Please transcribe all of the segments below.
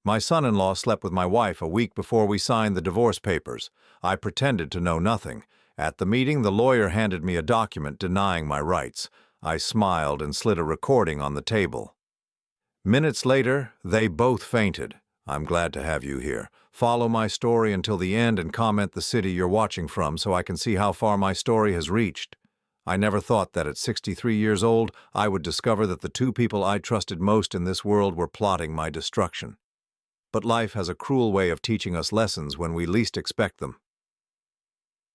My son-in-law slept with my wife a week before we signed the divorce papers. I pretended to know nothing. At the meeting, the lawyer handed me a document denying my rights. I smiled and slid a recording on the table. Minutes later, they both fainted. I'm glad to have you here. Follow my story until the end and comment the city you're watching from so I can see how far my story has reached. I never thought that at 63 years old, I would discover that the two people I trusted most in this world were plotting my destruction. But life has a cruel way of teaching us lessons when we least expect them.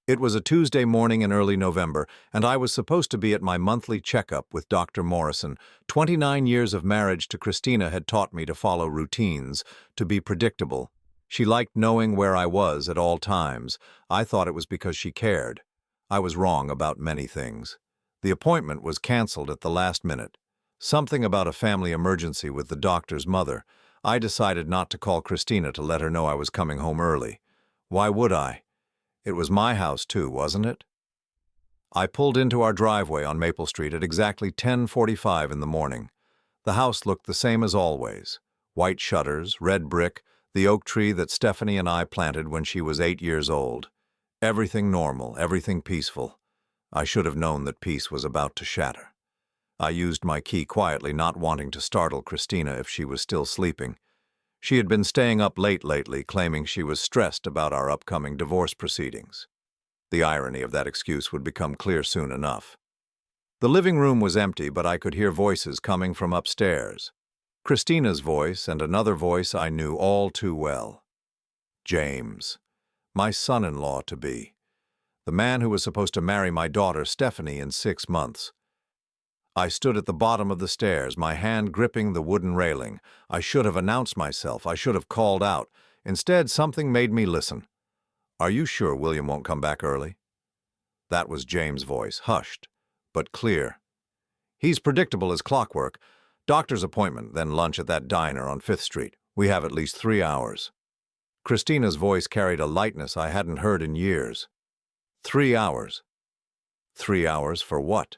It was a Tuesday morning in early November, and I was supposed to be at my monthly checkup with Dr. Morrison. 29 years of marriage to Christina had taught me to follow routines, to be predictable. She liked knowing where I was at all times. I thought it was because she cared. I was wrong about many things. The appointment was canceled at the last minute. Something about a family emergency with the doctor's mother. I decided not to call Christina to let her know I was coming home early. Why would I? It was my house too, wasn't it? I pulled into our driveway on Maple Street at exactly 10:45 in the morning. The house looked the same as always. White shutters, red brick, the oak tree that Stephanie and I planted when she was 8 years old. Everything normal, everything peaceful. I should have known that peace was about to shatter. I used my key quietly, not wanting to startle Christina if she was still sleeping. She had been staying up late lately, claiming she was stressed about our upcoming divorce proceedings. The irony of that excuse would become clear soon enough. The living room was empty, but I could hear voices coming from upstairs. Christina's voice and another voice I knew all too well. James, my son-in-law-to-be, the man who was supposed to marry my daughter Stephanie in 6 months. I stood at the bottom of the stairs, my hand gripping the wooden railing. I should have announced myself. I should have called out. Instead, something made me listen. "Are you sure William won't come back early?" That was James' voice, hushed, but clear. "He's predictable as clockwork. Doctor's appointment, then lunch at that diner on 5th Street. We have at least 3 hours. Christina's voice carried a lightness I hadn't heard in years. 3 hours. 3 hours for what?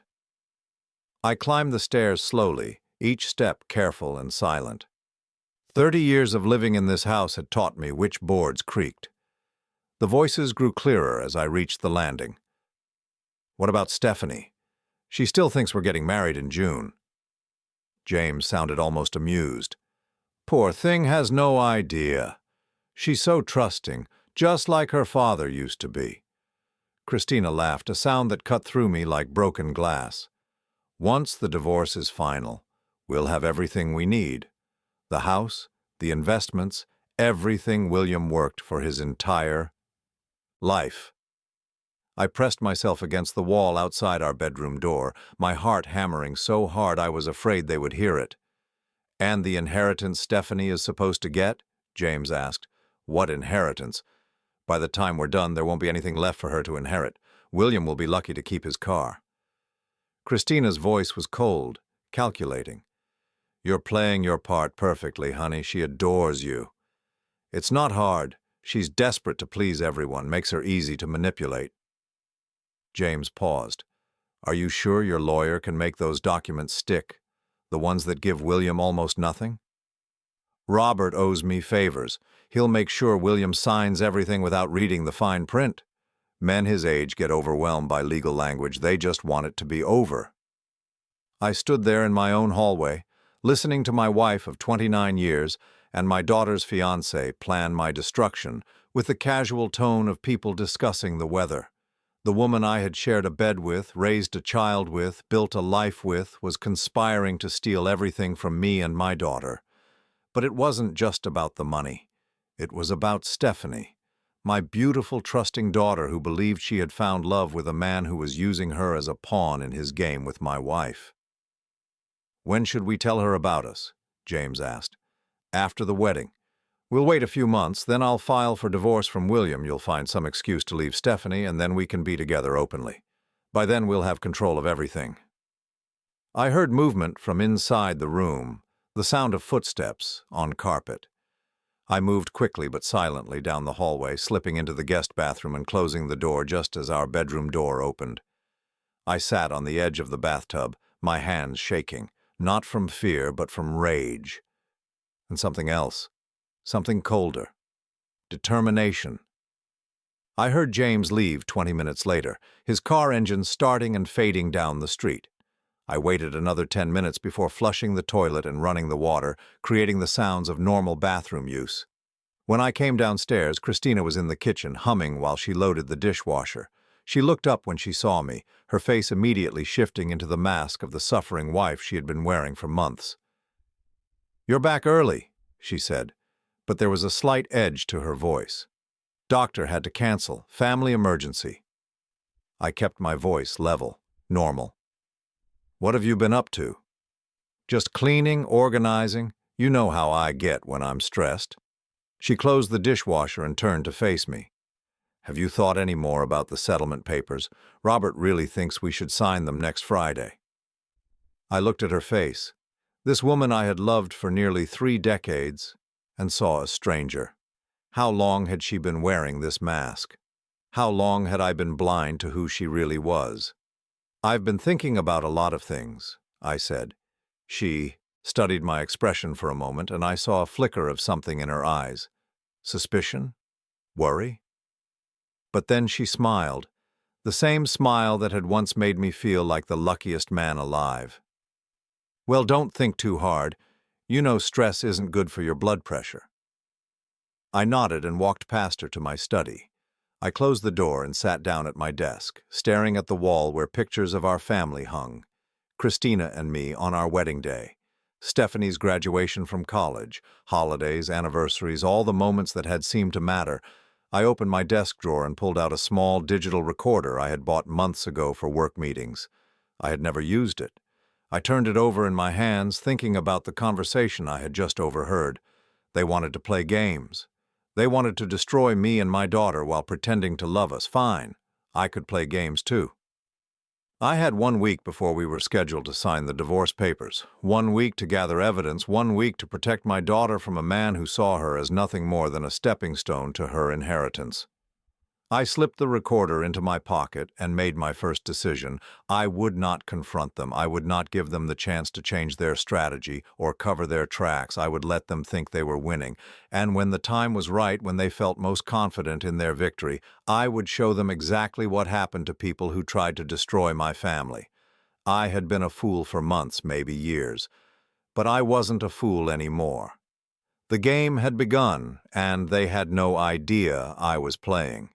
I climbed the stairs slowly, each step careful and silent. 30 years of living in this house had taught me which boards creaked. The voices grew clearer as I reached the landing. "What about Stephanie? She still thinks we're getting married in June." James sounded almost amused. "Poor thing has no idea. She's so trusting, just like her father used to be." Christina laughed, a sound that cut through me like broken glass. "Once the divorce is final, we'll have everything we need. The house, the investments, everything William worked for his entire life." I pressed myself against the wall outside our bedroom door, my heart hammering so hard I was afraid they would hear it. "And the inheritance Stephanie is supposed to get?" James asked. "What inheritance? By the time we're done, there won't be anything left for her to inherit. William will be lucky to keep his car." Christina's voice was cold, calculating. "You're playing your part perfectly, honey. She adores you. It's not hard. She's desperate to please everyone, makes her easy to manipulate." James paused. "Are you sure your lawyer can make those documents stick? The ones that give William almost nothing?" "Robert owes me favors. He'll make sure William signs everything without reading the fine print. Men his age get overwhelmed by legal language. They just want it to be over." I stood there in my own hallway, listening to my wife of 29 years and my daughter's fiancé plan my destruction with the casual tone of people discussing the weather. The woman I had shared a bed with, raised a child with, built a life with, was conspiring to steal everything from me and my daughter. But it wasn't just about the money. It was about Stephanie, my beautiful, trusting daughter who believed she had found love with a man who was using her as a pawn in his game with my wife. "When should we tell her about us?" James asked. "After the wedding. We'll wait a few months, then I'll file for divorce from William. You'll find some excuse to leave Stephanie, and then we can be together openly. By then we'll have control of everything." I heard movement from inside the room, the sound of footsteps on carpet. I moved quickly but silently down the hallway, slipping into the guest bathroom and closing the door just as our bedroom door opened. I sat on the edge of the bathtub, my hands shaking, not from fear but from rage. And something else. something colder. Determination. I heard James leave 20 minutes later, his car engine starting and fading down the street. I waited another 10 minutes before flushing the toilet and running the water, creating the sounds of normal bathroom use. When I came downstairs, Christina was in the kitchen, humming while she loaded the dishwasher. She looked up when she saw me, her face immediately shifting into the mask of the suffering wife she had been wearing for months. "You're back early," she said, but there was a slight edge to her voice. "Doctor had to cancel. Family emergency." I kept my voice level, normal. "What have you been up to?" "Just cleaning, organizing. You know how I get when I'm stressed." She closed the dishwasher and turned to face me. "Have you thought any more about the settlement papers? Robert really thinks we should sign them next Friday." I looked at her face, this woman I had loved for nearly 3 decades, and saw a stranger. How long had she been wearing this mask? How long had I been blind to who she really was? "I've been thinking about a lot of things," I said. She studied my expression for a moment, and I saw a flicker of something in her eyes. Suspicion? Worry? But then she smiled, the same smile that had once made me feel like the luckiest man alive. "Well, don't think too hard. You know stress isn't good for your blood pressure." I nodded and walked past her to my study. I closed the door and sat down at my desk, staring at the wall where pictures of our family hung. Christina and me on our wedding day. Stephanie's graduation from college, holidays, anniversaries, all the moments that had seemed to matter. I opened my desk drawer and pulled out a small digital recorder I had bought months ago for work meetings. I had never used it. I turned it over in my hands, thinking about the conversation I had just overheard. They wanted to play games. They wanted to destroy me and my daughter while pretending to love us. Fine. I could play games too. I had 1 week before we were scheduled to sign the divorce papers, 1 week to gather evidence, 1 week to protect my daughter from a man who saw her as nothing more than a stepping stone to her inheritance. I slipped the recorder into my pocket and made my first decision. I would not confront them. I would not give them the chance to change their strategy or cover their tracks. I would let them think they were winning. And when the time was right, when they felt most confident in their victory, I would show them exactly what happened to people who tried to destroy my family. I had been a fool for months, maybe years. But I wasn't a fool anymore. The game had begun, and they had no idea I was playing.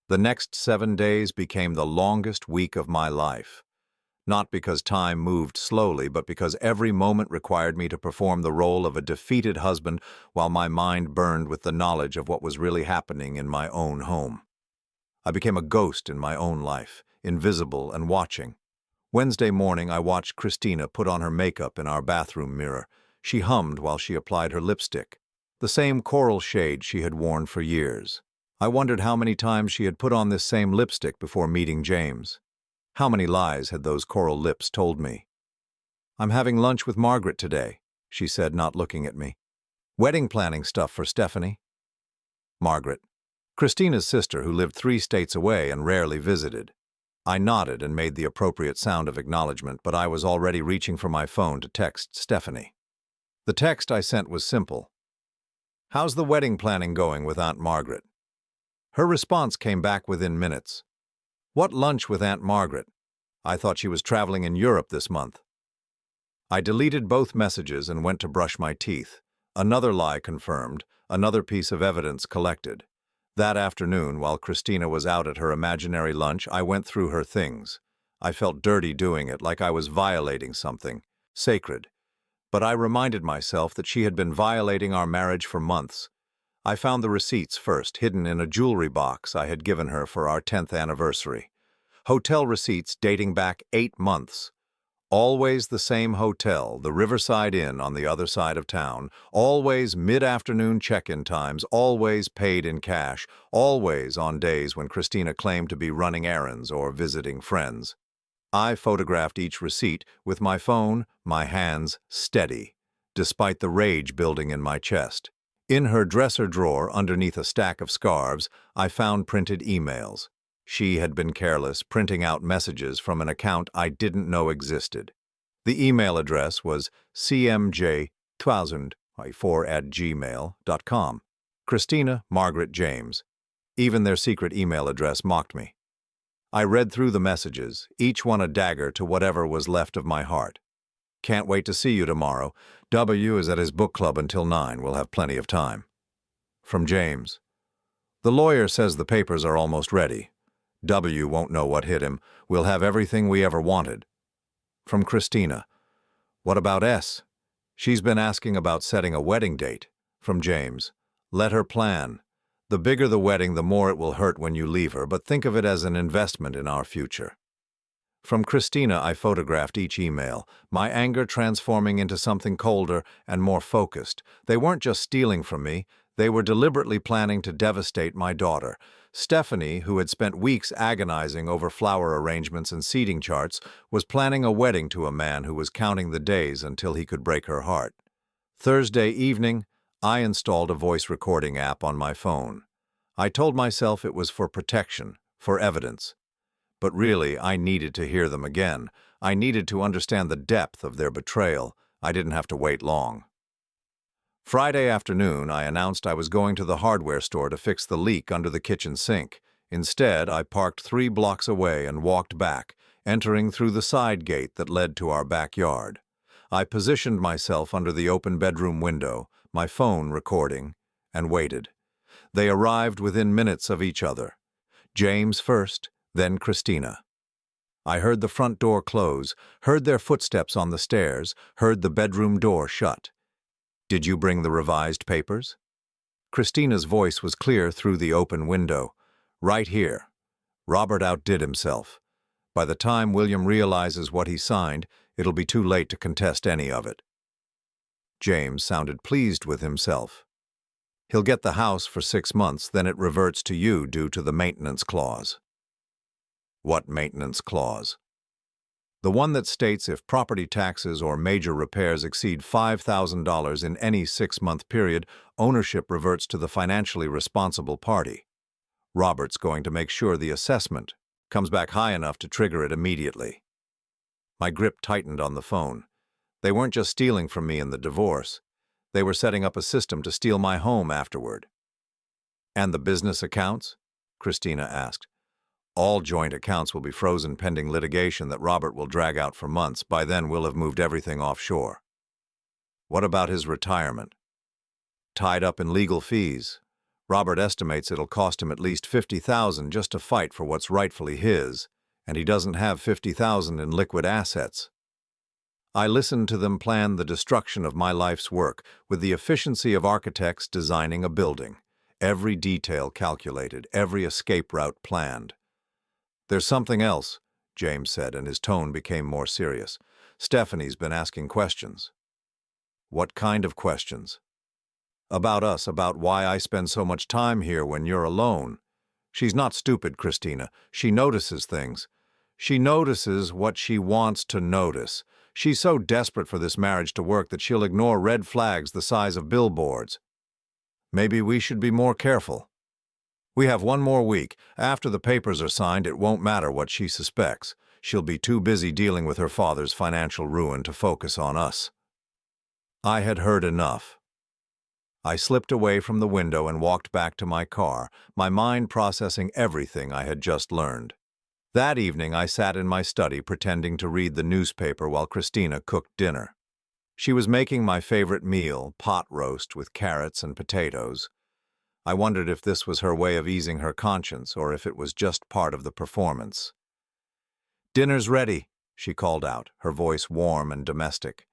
The next 7 days became the longest week of my life. Not because time moved slowly, but because every moment required me to perform the role of a defeated husband while my mind burned with the knowledge of what was really happening in my own home. I became a ghost in my own life, invisible and watching. Wednesday morning, I watched Christina put on her makeup in our bathroom mirror. She hummed while she applied her lipstick, the same coral shade she had worn for years. I wondered how many times she had put on this same lipstick before meeting James. How many lies had those coral lips told me? "I'm having lunch with Margaret today," she said, not looking at me. "Wedding planning stuff for Stephanie." Margaret. Christina's sister, who lived 3 states away and rarely visited. I nodded and made the appropriate sound of acknowledgement, but I was already reaching for my phone to text Stephanie. The text I sent was simple. "How's the wedding planning going with Aunt Margaret?" Her response came back within minutes. "What lunch with Aunt Margaret? I thought she was traveling in Europe this month." I deleted both messages and went to brush my teeth. Another lie confirmed, another piece of evidence collected. That afternoon, while Christina was out at her imaginary lunch, I went through her things. I felt dirty doing it, like I was violating something sacred. But I reminded myself that she had been violating our marriage for months. I found the receipts first, hidden in a jewelry box I had given her for our 10th anniversary. Hotel receipts dating back 8 months. Always the same hotel, the Riverside Inn on the other side of town. Always mid-afternoon check-in times, always paid in cash, always on days when Christina claimed to be running errands or visiting friends. I photographed each receipt with my phone, my hands steady, despite the rage building in my chest. In her dresser drawer, underneath a stack of scarves, I found printed emails. She had been careless, printing out messages from an account I didn't know existed. The email address was cmj2004@gmail.com. Christina, Margaret, James. Even their secret email address mocked me. I read through the messages, each one a dagger to whatever was left of my heart. Can't wait to see you tomorrow. W is at his book club until 9. We'll have plenty of time. From James. The lawyer says the papers are almost ready. W won't know what hit him. We'll have everything we ever wanted. From Christina. What about S? She's been asking about setting a wedding date. From James. Let her plan. The bigger the wedding, the more it will hurt when you leave her, but think of it as an investment in our future. From Christina, I photographed each email, my anger transforming into something colder and more focused. They weren't just stealing from me, they were deliberately planning to devastate my daughter. Stephanie, who had spent weeks agonizing over flower arrangements and seating charts, was planning a wedding to a man who was counting the days until he could break her heart. Thursday evening, I installed a voice recording app on my phone. I told myself it was for protection, for evidence. But really, I needed to hear them again. I needed to understand the depth of their betrayal. I didn't have to wait long. Friday afternoon, I announced I was going to the hardware store to fix the leak under the kitchen sink. Instead, I parked 3 blocks away and walked back, entering through the side gate that led to our backyard. I positioned myself under the open bedroom window, my phone recording, and waited. They arrived within minutes of each other. James first, then Christina. I heard the front door close, heard their footsteps on the stairs, heard the bedroom door shut. Did you bring the revised papers? Christina's voice was clear through the open window. Right here. Robert outdid himself. By the time William realizes what he signed, it'll be too late to contest any of it. James sounded pleased with himself. He'll get the house for 6 months, then it reverts to you due to the maintenance clause. What maintenance clause? The one that states if property taxes or major repairs exceed $5,000 in any 6-month period, ownership reverts to the financially responsible party. Robert's going to make sure the assessment comes back high enough to trigger it immediately. My grip tightened on the phone. They weren't just stealing from me in the divorce. They were setting up a system to steal my home afterward. And the business accounts? Christina asked. All joint accounts will be frozen pending litigation that Robert will drag out for months. By then, we'll have moved everything offshore. What about his retirement? Tied up in legal fees. Robert estimates it'll cost him at least $50,000 just to fight for what's rightfully his, and he doesn't have $50,000 in liquid assets. I listened to them plan the destruction of my life's work with the efficiency of architects designing a building. Every detail calculated, every escape route planned. There's something else, James said, and his tone became more serious. Stephanie's been asking questions. What kind of questions? About us, about why I spend so much time here when you're alone. She's not stupid, Christina. She notices things. She notices what she wants to notice. She's so desperate for this marriage to work that she'll ignore red flags the size of billboards. Maybe we should be more careful. We have 1 more week. After the papers are signed, it won't matter what she suspects. She'll be too busy dealing with her father's financial ruin to focus on us. I had heard enough. I slipped away from the window and walked back to my car, my mind processing everything I had just learned. That evening, I sat in my study pretending to read the newspaper while Christina cooked dinner. She was making my favorite meal, pot roast with carrots and potatoes. I wondered if this was her way of easing her conscience or if it was just part of the performance. "Dinner's ready," she called out, her voice warm and domestic.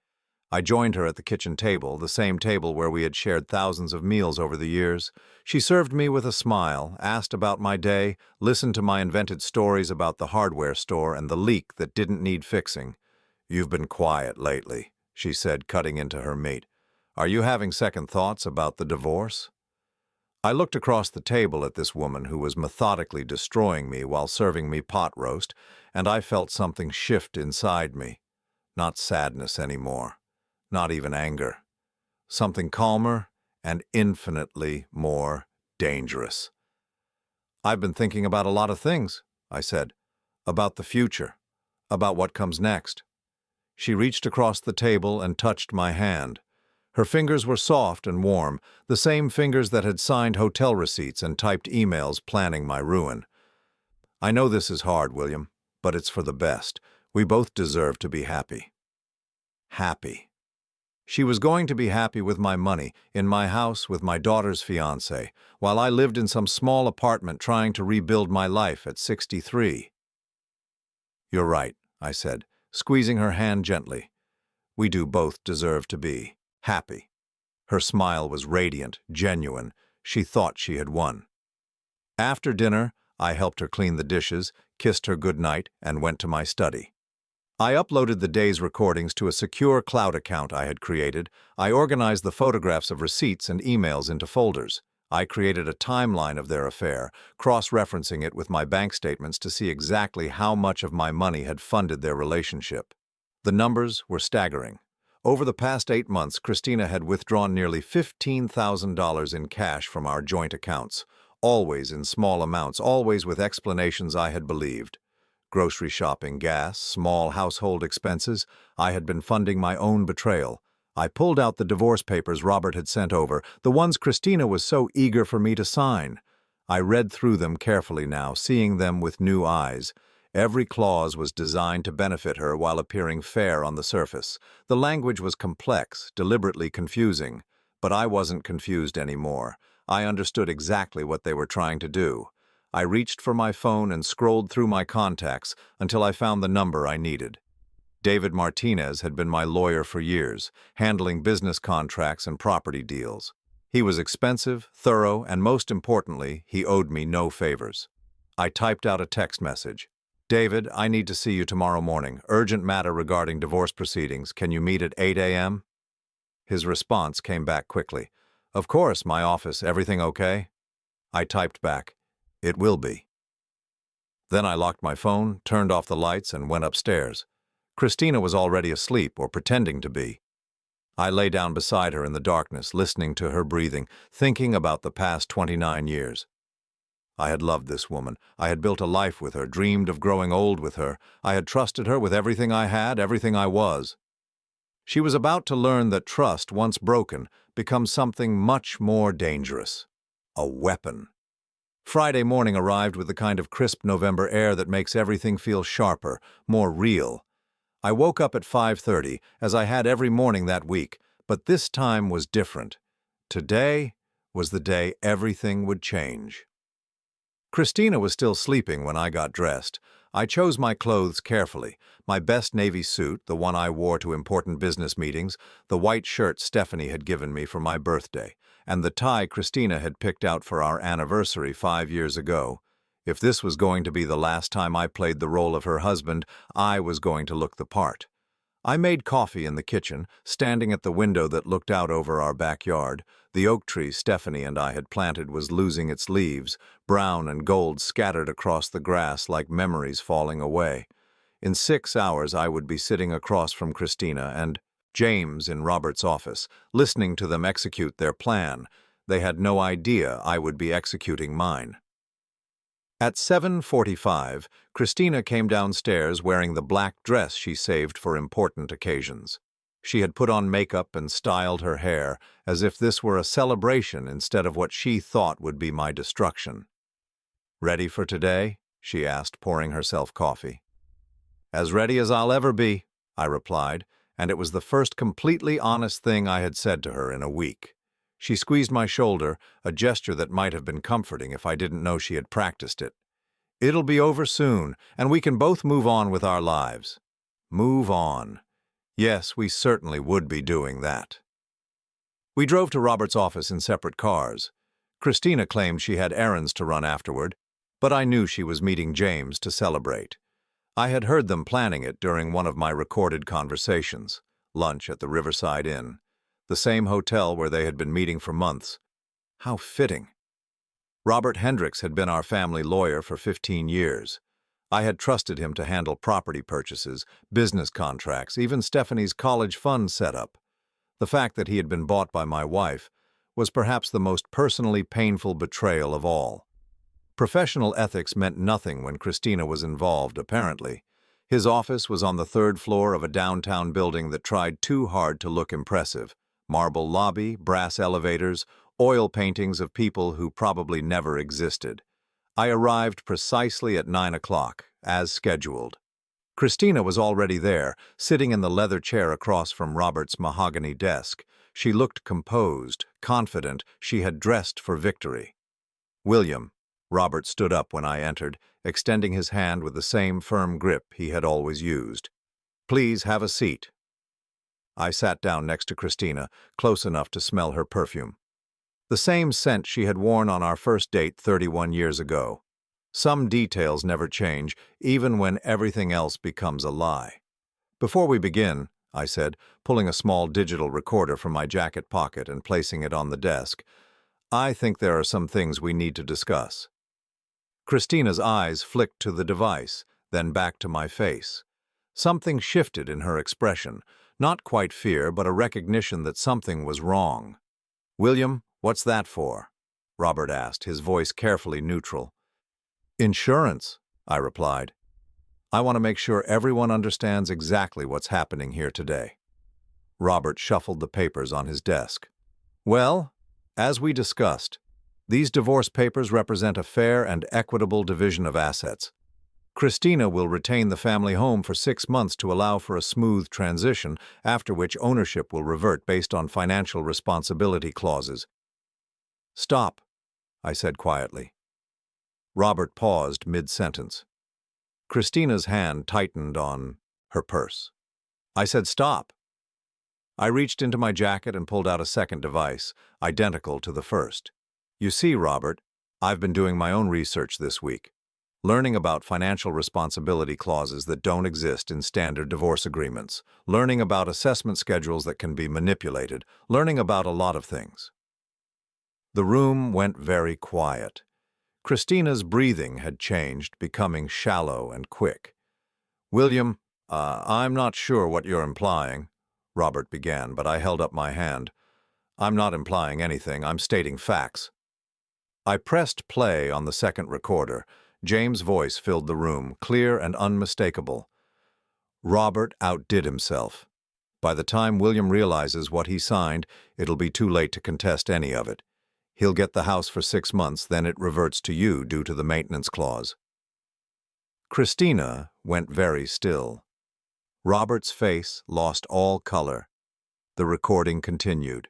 I joined her at the kitchen table, the same table where we had shared thousands of meals over the years. She served me with a smile, asked about my day, listened to my invented stories about the hardware store and the leak that didn't need fixing. "You've been quiet lately," she said, cutting into her meat. "Are you having second thoughts about the divorce?" I looked across the table at this woman who was methodically destroying me while serving me pot roast, and I felt something shift inside me. Not sadness anymore. Not even anger. Something calmer and infinitely more dangerous. "I've been thinking about a lot of things," I said. "About the future. About what comes next." She reached across the table and touched my hand. Her fingers were soft and warm, the same fingers that had signed hotel receipts and typed emails planning my ruin. "I know this is hard, William, but it's for the best. We both deserve to be happy." Happy. She was going to be happy with my money, in my house with my daughter's fiancé, while I lived in some small apartment trying to rebuild my life at 63. "You're right," I said, squeezing her hand gently. "We do both deserve to be happy." Her smile was radiant, genuine. She thought she had won. After dinner, I helped her clean the dishes, kissed her goodnight, and went to my study. I uploaded the day's recordings to a secure cloud account I had created. I organized the photographs of receipts and emails into folders. I created a timeline of their affair, cross-referencing it with my bank statements to see exactly how much of my money had funded their relationship. The numbers were staggering. Over the past 8 months, Christina had withdrawn nearly $15,000 in cash from our joint accounts, always in small amounts, always with explanations I had believed. Grocery shopping, gas, small household expenses. I had been funding my own betrayal. I pulled out the divorce papers Robert had sent over, the ones Christina was so eager for me to sign. I read through them carefully now, seeing them with new eyes. Every clause was designed to benefit her while appearing fair on the surface. The language was complex, deliberately confusing. But I wasn't confused anymore. I understood exactly what they were trying to do. I reached for my phone and scrolled through my contacts until I found the number I needed. David Martinez had been my lawyer for years, handling business contracts and property deals. He was expensive, thorough, and most importantly, he owed me no favors. I typed out a text message. "David, I need to see you tomorrow morning. Urgent matter regarding divorce proceedings. Can you meet at 8 a.m.? His response came back quickly. "Of course, my office. Everything okay?" I typed back, "It will be." Then I locked my phone, turned off the lights, and went upstairs. Christina was already asleep, or pretending to be. I lay down beside her in the darkness, listening to her breathing, thinking about the past 29 years. I had loved this woman. I had built a life with her, dreamed of growing old with her. I had trusted her with everything I had, everything I was. She was about to learn that trust, once broken, becomes something much more dangerous. A weapon. Friday morning arrived with the kind of crisp November air that makes everything feel sharper, more real. I woke up at 5:30, as I had every morning that week, but this time was different. Today was the day everything would change. Christina was still sleeping when I got dressed. I chose my clothes carefully. My best navy suit, the one I wore to important business meetings, the white shirt Stephanie had given me for my birthday, and the tie Christina had picked out for our anniversary 5 years ago. If this was going to be the last time I played the role of her husband, I was going to look the part. I made coffee in the kitchen, standing at the window that looked out over our backyard. The oak tree Stephanie and I had planted was losing its leaves, brown and gold scattered across the grass like memories falling away. In 6 hours I would be sitting across from Christina and James in Robert's office, listening to them execute their plan. They had no idea I would be executing mine. At 7:45, Christina came downstairs wearing the black dress she saved for important occasions. She had put on makeup and styled her hair, as if this were a celebration instead of what she thought would be my destruction. "Ready for today?" she asked, pouring herself coffee. "As ready as I'll ever be," I replied, and it was the first completely honest thing I had said to her in a week. She squeezed my shoulder, a gesture that might have been comforting if I didn't know she had practiced it. "It'll be over soon, and we can both move on with our lives." Move on. Yes, we certainly would be doing that. We drove to Robert's office in separate cars. Christina claimed she had errands to run afterward, but I knew she was meeting James to celebrate. I had heard them planning it during one of my recorded conversations, lunch at the Riverside Inn, the same hotel where they had been meeting for months. How fitting. Robert Hendricks had been our family lawyer for 15 years. I had trusted him to handle property purchases, business contracts, even Stephanie's college fund setup. The fact that he had been bought by my wife was perhaps the most personally painful betrayal of all. Professional ethics meant nothing when Christina was involved, apparently. His office was on the 3rd floor of a downtown building that tried too hard to look impressive. Marble lobby, brass elevators, oil paintings of people who probably never existed. I arrived precisely at 9 o'clock, as scheduled. Christina was already there, sitting in the leather chair across from Robert's mahogany desk. She looked composed, confident she had dressed for victory. "William," Robert stood up when I entered, extending his hand with the same firm grip he had always used. "Please have a seat." I sat down next to Christina, close enough to smell her perfume. The same scent she had worn on our first date 31 years ago. Some details never change, even when everything else becomes a lie. "Before we begin," I said, pulling a small digital recorder from my jacket pocket and placing it on the desk, "I think there are some things we need to discuss." Christina's eyes flicked to the device, then back to my face. Something shifted in her expression, not quite fear, but a recognition that something was wrong. "William, what's that for?" Robert asked, his voice carefully neutral. "Insurance," I replied. "I want to make sure everyone understands exactly what's happening here today." Robert shuffled the papers on his desk. "Well, as we discussed, these divorce papers represent a fair and equitable division of assets. Christina will retain the family home for 6 months to allow for a smooth transition, after which ownership will revert based on financial responsibility clauses." "Stop," I said quietly. Robert paused mid-sentence. Christina's hand tightened on her purse. I said, "Stop." I reached into my jacket and pulled out a second device, identical to the first. "You see, Robert, I've been doing my own research this week, learning about financial responsibility clauses that don't exist in standard divorce agreements, learning about assessment schedules that can be manipulated, learning about a lot of things." The room went very quiet. Christina's breathing had changed, becoming shallow and quick. "William, I'm not sure what you're implying," Robert began, but I held up my hand. "I'm not implying anything, I'm stating facts." I pressed play on the second recorder. James' voice filled the room, clear and unmistakable. "Robert outdid himself. By the time William realizes what he signed, it'll be too late to contest any of it. He'll get the house for 6 months, then it reverts to you due to the maintenance clause." Christina went very still. Robert's face lost all color. The recording continued.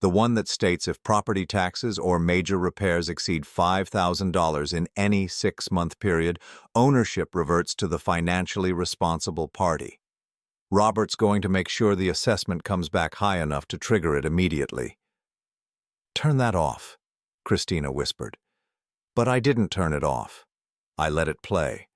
"The one that states if property taxes or major repairs exceed $5,000 in any 6-month period, ownership reverts to the financially responsible party. Robert's going to make sure the assessment comes back high enough to trigger it immediately." "Turn that off," Christina whispered. But I didn't turn it off. I let it play.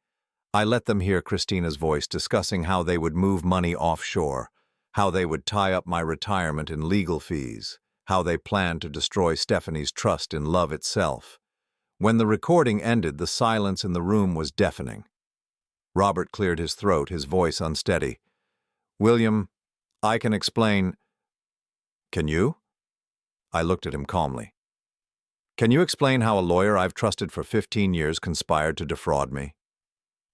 I let them hear Christina's voice discussing how they would move money offshore, how they would tie up my retirement in legal fees, how they planned to destroy Stephanie's trust in love itself. When the recording ended, the silence in the room was deafening. Robert cleared his throat, his voice unsteady. "William, I can explain." "Can you?" I looked at him calmly. "Can you explain how a lawyer I've trusted for 15 years conspired to defraud me?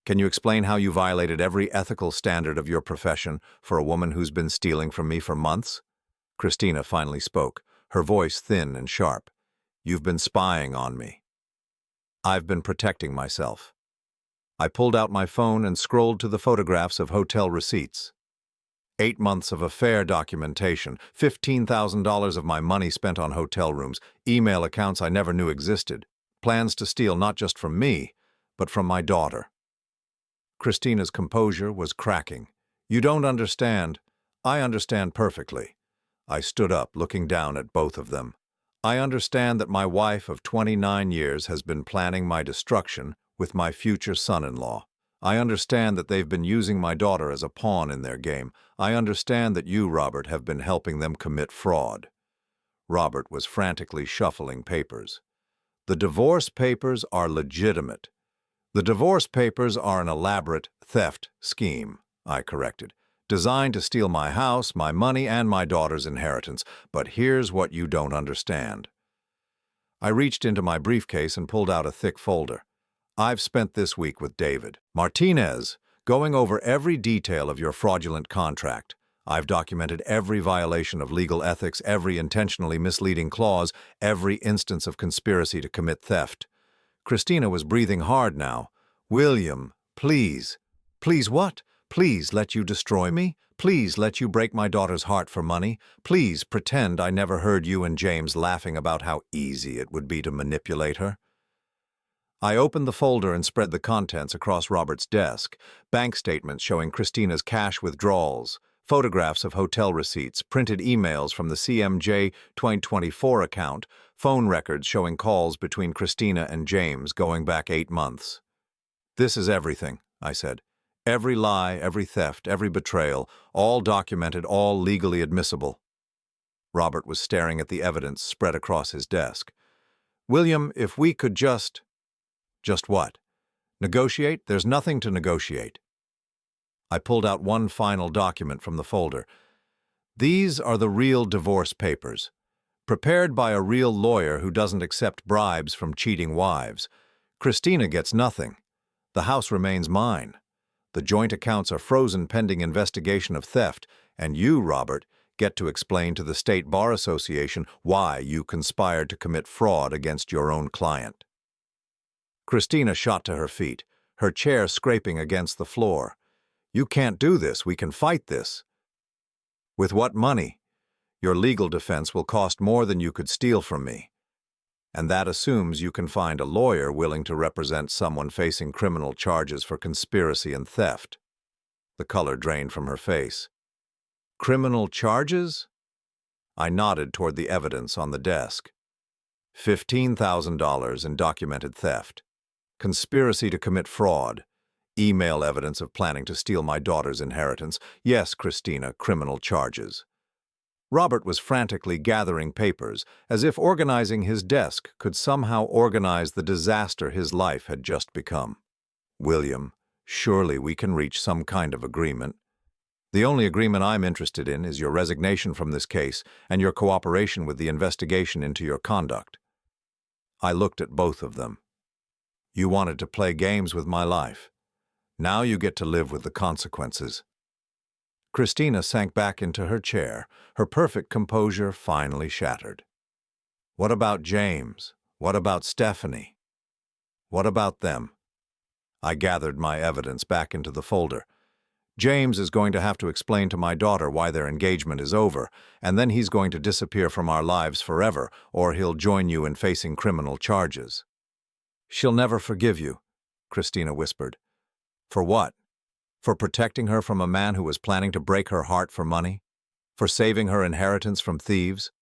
Can you explain how you violated every ethical standard of your profession for a woman who's been stealing from me for months?" Christina finally spoke, her voice thin and sharp. "You've been spying on me." "I've been protecting myself." I pulled out my phone and scrolled to the photographs of hotel receipts. 8 months of affair documentation, $15,000 of my money spent on hotel rooms, email accounts I never knew existed, plans to steal not just from me, but from my daughter. Christina's composure was cracking. "You don't understand." "I understand perfectly." I stood up, looking down at both of them. "I understand that my wife of 29 years has been planning my destruction with my future son-in-law. I understand that they've been using my daughter as a pawn in their game. I understand that you, Robert, have been helping them commit fraud." Robert was frantically shuffling papers. "The divorce papers are legitimate." "The divorce papers are an elaborate theft scheme," I corrected, "designed to steal my house, my money, and my daughter's inheritance. But here's what you don't understand." I reached into my briefcase and pulled out a thick folder. "I've spent this week with David Martinez, going over every detail of your fraudulent contract. I've documented every violation of legal ethics, every intentionally misleading clause, every instance of conspiracy to commit theft. Christina was breathing hard now. William, please. Please what? Please let you destroy me? Please let you break my daughter's heart for money? Please pretend I never heard you and James laughing about how easy it would be to manipulate her? I opened the folder and spread the contents across Robert's desk. Bank statements showing Christina's cash withdrawals, photographs of hotel receipts, printed emails from the CMJ 2024 account, phone records showing calls between Christina and James going back 8 months. "This is everything," I said. "Every lie, every theft, every betrayal, all documented, all legally admissible." Robert was staring at the evidence spread across his desk. "William, if we could just..." "Just what? Negotiate? There's nothing to negotiate." I pulled out one final document from the folder. "These are the real divorce papers, prepared by a real lawyer who doesn't accept bribes from cheating wives. Christina gets nothing. The house remains mine. The joint accounts are frozen pending investigation of theft, and you, Robert, get to explain to the State Bar Association why you conspired to commit fraud against your own client." Christina shot to her feet, her chair scraping against the floor. "You can't do this. We can fight this." "With what money? Your legal defense will cost more than you could steal from me. And that assumes you can find a lawyer willing to represent someone facing criminal charges for conspiracy and theft." The color drained from her face. "Criminal charges?" I nodded toward the evidence on the desk. $15,000 in documented theft. Conspiracy to commit fraud. Email evidence of planning to steal my daughter's inheritance. Yes, Christina, criminal charges. Robert was frantically gathering papers, as if organizing his desk could somehow organize the disaster his life had just become. "William, surely we can reach some kind of agreement. The only agreement I'm interested in is your resignation from this case and your cooperation with the investigation into your conduct." I looked at both of them. "You wanted to play games with my life. Now you get to live with the consequences." Christina sank back into her chair, her perfect composure finally shattered. "What about James? What about Stephanie? What about them?" I gathered my evidence back into the folder. "James is going to have to explain to my daughter why their engagement is over, and then he's going to disappear from our lives forever, or he'll join you in facing criminal charges." "She'll never forgive you," Christina whispered. "For what? For protecting her from a man who was planning to break her heart for money? For saving her inheritance from thieves?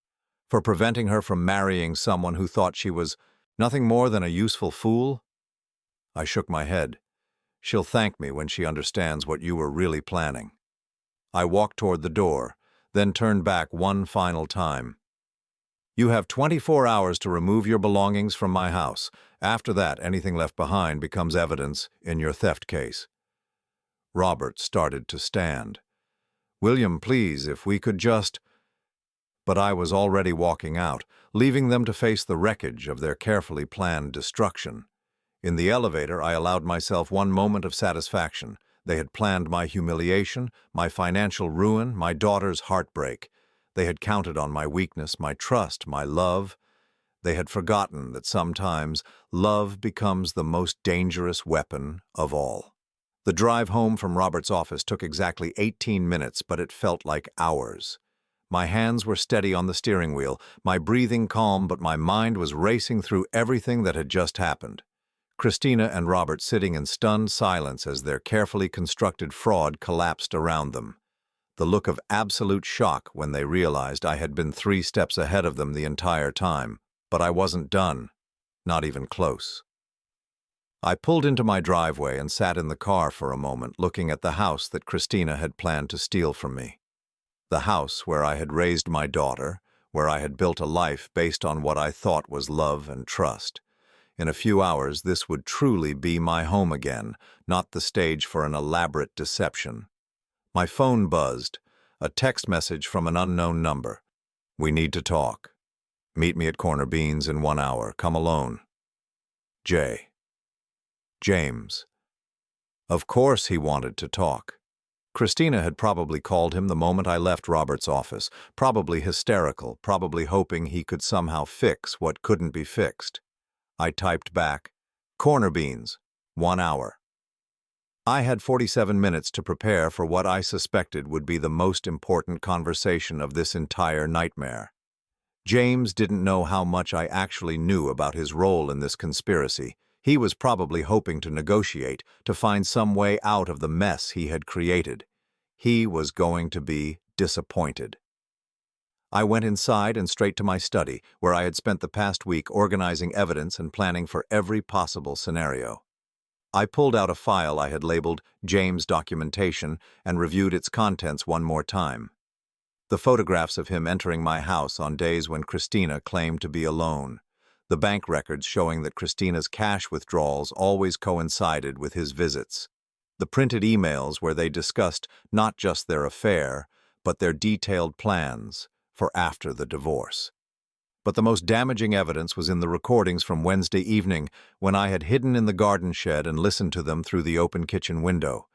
For preventing her from marrying someone who thought she was nothing more than a useful fool?" I shook my head. "She'll thank me when she understands what you were really planning." I walked toward the door, then turned back one final time. "You have 24 hours to remove your belongings from my house. After that, anything left behind becomes evidence in your theft case." Robert started to stand. "William, please, if we could just..." But I was already walking out, leaving them to face the wreckage of their carefully planned destruction. In the elevator, I allowed myself one moment of satisfaction. They had planned my humiliation, my financial ruin, my daughter's heartbreak. They had counted on my weakness, my trust, my love. They had forgotten that sometimes love becomes the most dangerous weapon of all. The drive home from Robert's office took exactly 18 minutes, but it felt like hours. My hands were steady on the steering wheel, my breathing calm, but my mind was racing through everything that had just happened. Christina and Robert sitting in stunned silence as their carefully constructed fraud collapsed around them. The look of absolute shock when they realized I had been 3 steps ahead of them the entire time. But I wasn't done, not even close. I pulled into my driveway and sat in the car for a moment, looking at the house that Christina had planned to steal from me. The house where I had raised my daughter, where I had built a life based on what I thought was love and trust. In a few hours, this would truly be my home again, not the stage for an elaborate deception. My phone buzzed, a text message from an unknown number. "We need to talk. Meet me at Corner Beans in 1 hour. Come alone. James." Of course he wanted to talk. Christina had probably called him the moment I left Robert's office, probably hysterical, probably hoping he could somehow fix what couldn't be fixed. I typed back, "Corner beans, 1 hour." I had 47 minutes to prepare for what I suspected would be the most important conversation of this entire nightmare. James didn't know how much I actually knew about his role in this conspiracy. He was probably hoping to negotiate, to find some way out of the mess he had created. He was going to be disappointed. I went inside and straight to my study, where I had spent the past week organizing evidence and planning for every possible scenario. I pulled out a file I had labeled James Documentation and reviewed its contents one more time. The photographs of him entering my house on days when Christina claimed to be alone. The bank records showing that Christina's cash withdrawals always coincided with his visits. The printed emails where they discussed not just their affair, but their detailed plans for after the divorce. But the most damaging evidence was in the recordings from Wednesday evening, when I had hidden in the garden shed and listened to them through the open kitchen window.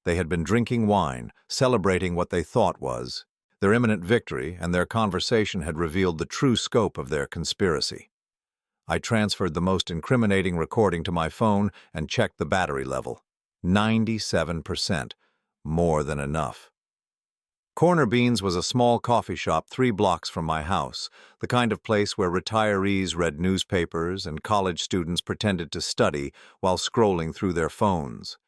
They had been drinking wine, celebrating what they thought was their imminent victory, and their conversation had revealed the true scope of their conspiracy. I transferred the most incriminating recording to my phone and checked the battery level. 97%. More than enough. Corner Beans was a small coffee shop 3 blocks from my house, the kind of place where retirees read newspapers and college students pretended to study while scrolling through their phones.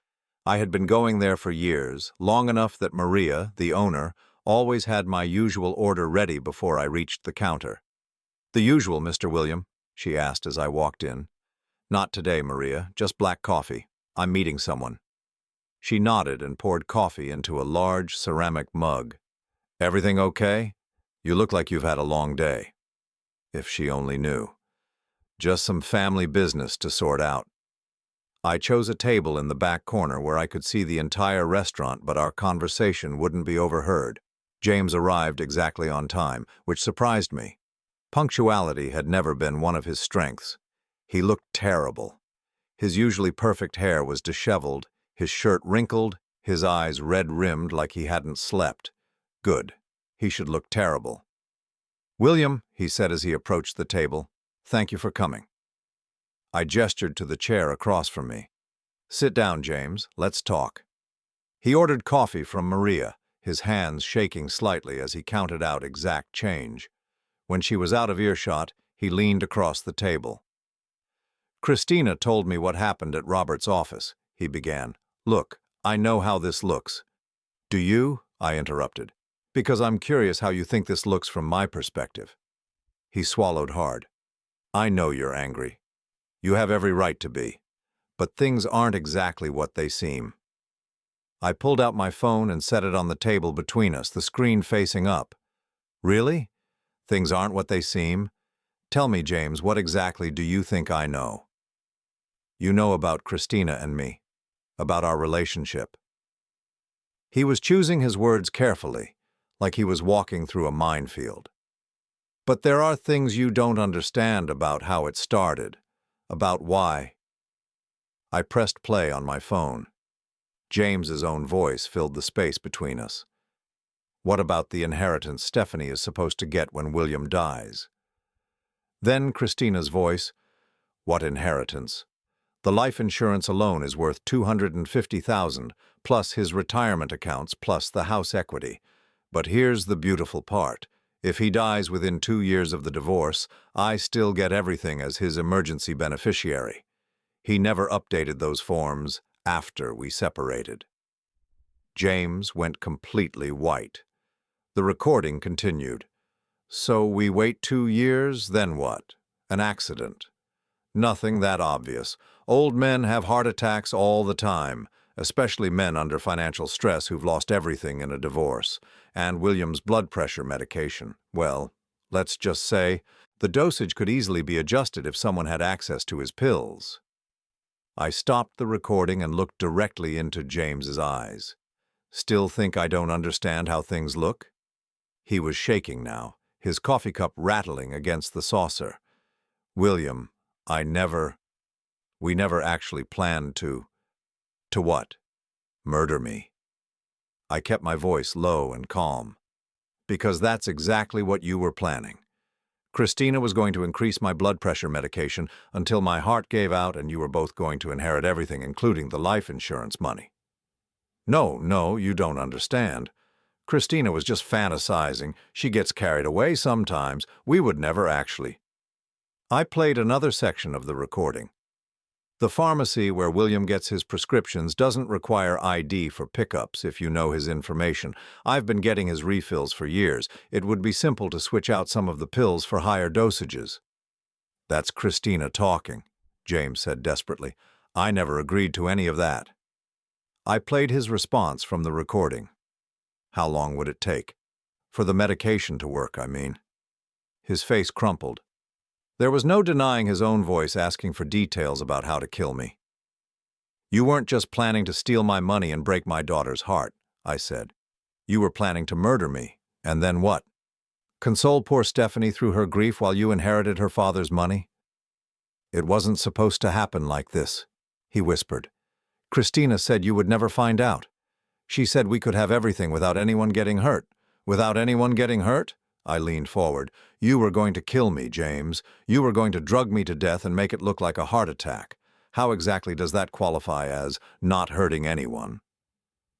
I had been going there for years, long enough that Maria, the owner, always had my usual order ready before I reached the counter. "The usual, Mr. William?" she asked as I walked in. "Not today, Maria, just black coffee. I'm meeting someone." She nodded and poured coffee into a large ceramic mug. "Everything okay? You look like you've had a long day." If she only knew. "Just some family business to sort out." I chose a table in the back corner where I could see the entire restaurant, but our conversation wouldn't be overheard. James arrived exactly on time, which surprised me. Punctuality had never been one of his strengths. He looked terrible. His usually perfect hair was disheveled, his shirt wrinkled, his eyes red-rimmed like he hadn't slept. Good. He should look terrible. "William," he said as he approached the table, "thank you for coming." I gestured to the chair across from me. "Sit down, James. Let's talk." He ordered coffee from Maria, his hands shaking slightly as he counted out exact change. When she was out of earshot, he leaned across the table. "Christina told me what happened at Robert's office," he began. "Look, I know how this looks." "Do you?" I interrupted. "Because I'm curious how you think this looks from my perspective." He swallowed hard. "I know you're angry. You have every right to be. But things aren't exactly what they seem." I pulled out my phone and set it on the table between us, the screen facing up. "Really? Things aren't what they seem? Tell me, James, what exactly do you think I know?" "You know about Christina and me, about our relationship." He was choosing his words carefully, like he was walking through a minefield. "But there are things you don't understand about how it started, about why." I pressed play on my phone. James's own voice filled the space between us. "What about the inheritance Stephanie is supposed to get when William dies?" Then Christina's voice, "What inheritance? The life insurance alone is worth $250,000, plus his retirement accounts, plus the house equity. But here's the beautiful part. If he dies within 2 years of the divorce, I still get everything as his emergency beneficiary. He never updated those forms after we separated." James went completely white. The recording continued. "So we wait 2 years, then what? An accident? Nothing that obvious. Old men have heart attacks all the time, especially men under financial stress who've lost everything in a divorce. And William's blood pressure medication. Well, let's just say the dosage could easily be adjusted if someone had access to his pills." I stopped the recording and looked directly into James's eyes. "Still think I don't understand how things look?" He was shaking now, his coffee cup rattling against the saucer. "William, we never actually planned to..." "To what?" "Murder me." I kept my voice low and calm. Because that's exactly what you were planning. Christina was going to increase my blood pressure medication until my heart gave out, and you were both going to inherit everything, including the life insurance money. No, you don't understand. Christina was just fantasizing. She gets carried away sometimes. We would never actually. I played another section of the recording. The pharmacy where William gets his prescriptions doesn't require ID for pickups if you know his information. I've been getting his refills for years. It would be simple to switch out some of the pills for higher dosages. That's Christina talking, James said desperately. I never agreed to any of that. I played his response from the recording. How long would it take? For the medication to work, I mean. His face crumpled. There was no denying his own voice asking for details about how to kill me. You weren't just planning to steal my money and break my daughter's heart, I said. You were planning to murder me. And then what? Console poor Stephanie through her grief while you inherited her father's money? It wasn't supposed to happen like this, he whispered. Christina said you would never find out. She said we could have everything without anyone getting hurt. Without anyone getting hurt? I leaned forward. You were going to kill me, James. You were going to drug me to death and make it look like a heart attack. How exactly does that qualify as not hurting anyone?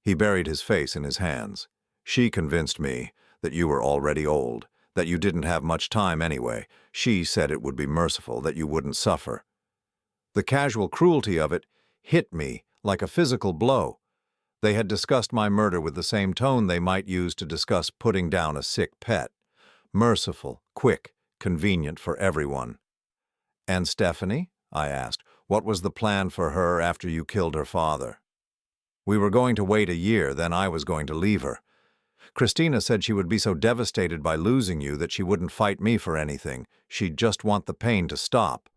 He buried his face in his hands. She convinced me that you were already old, that you didn't have much time anyway. She said it would be merciful, that you wouldn't suffer. The casual cruelty of it hit me like a physical blow. They had discussed my murder with the same tone they might use to discuss putting down a sick pet. Merciful, quick, convenient for everyone. And Stephanie? I asked. What was the plan for her after you killed her father? We were going to wait a year, then I was going to leave her. Christina said she would be so devastated by losing you that she wouldn't fight me for anything. She'd just want the pain to stop.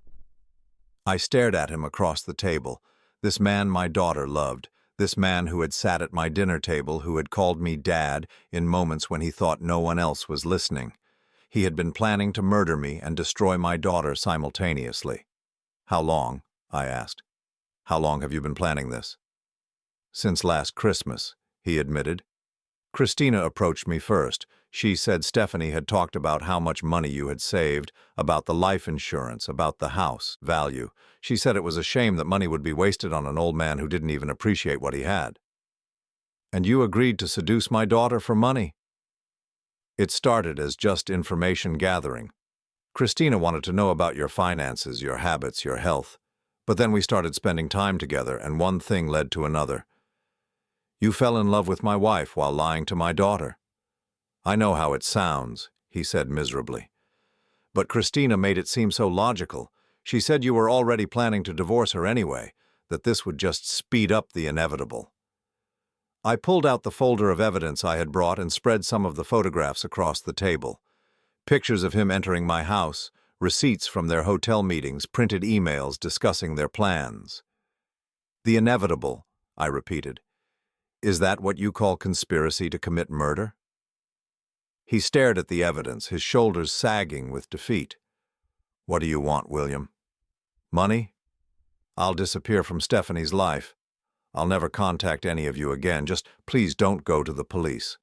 I stared at him across the table. This man my daughter loved. This man who had sat at my dinner table, who had called me Dad in moments when he thought no one else was listening. He had been planning to murder me and destroy my daughter simultaneously. How long? I asked. How long have you been planning this? Since last Christmas, he admitted. Christina approached me first. She said Stephanie had talked about how much money you had saved, about the life insurance, about the house value. She said it was a shame that money would be wasted on an old man who didn't even appreciate what he had. And you agreed to seduce my daughter for money? It started as just information gathering. Christina wanted to know about your finances, your habits, your health. But then we started spending time together, and one thing led to another. You fell in love with my wife while lying to my daughter. I know how it sounds, he said miserably. But Christina made it seem so logical. She said you were already planning to divorce her anyway, that this would just speed up the inevitable. I pulled out the folder of evidence I had brought and spread some of the photographs across the table. Pictures of him entering my house, receipts from their hotel meetings, printed emails discussing their plans. The inevitable, I repeated. Is that what you call conspiracy to commit murder? He stared at the evidence, his shoulders sagging with defeat. What do you want, William? Money? I'll disappear from Stephanie's life. I'll never contact any of you again. Just please don't go to the police.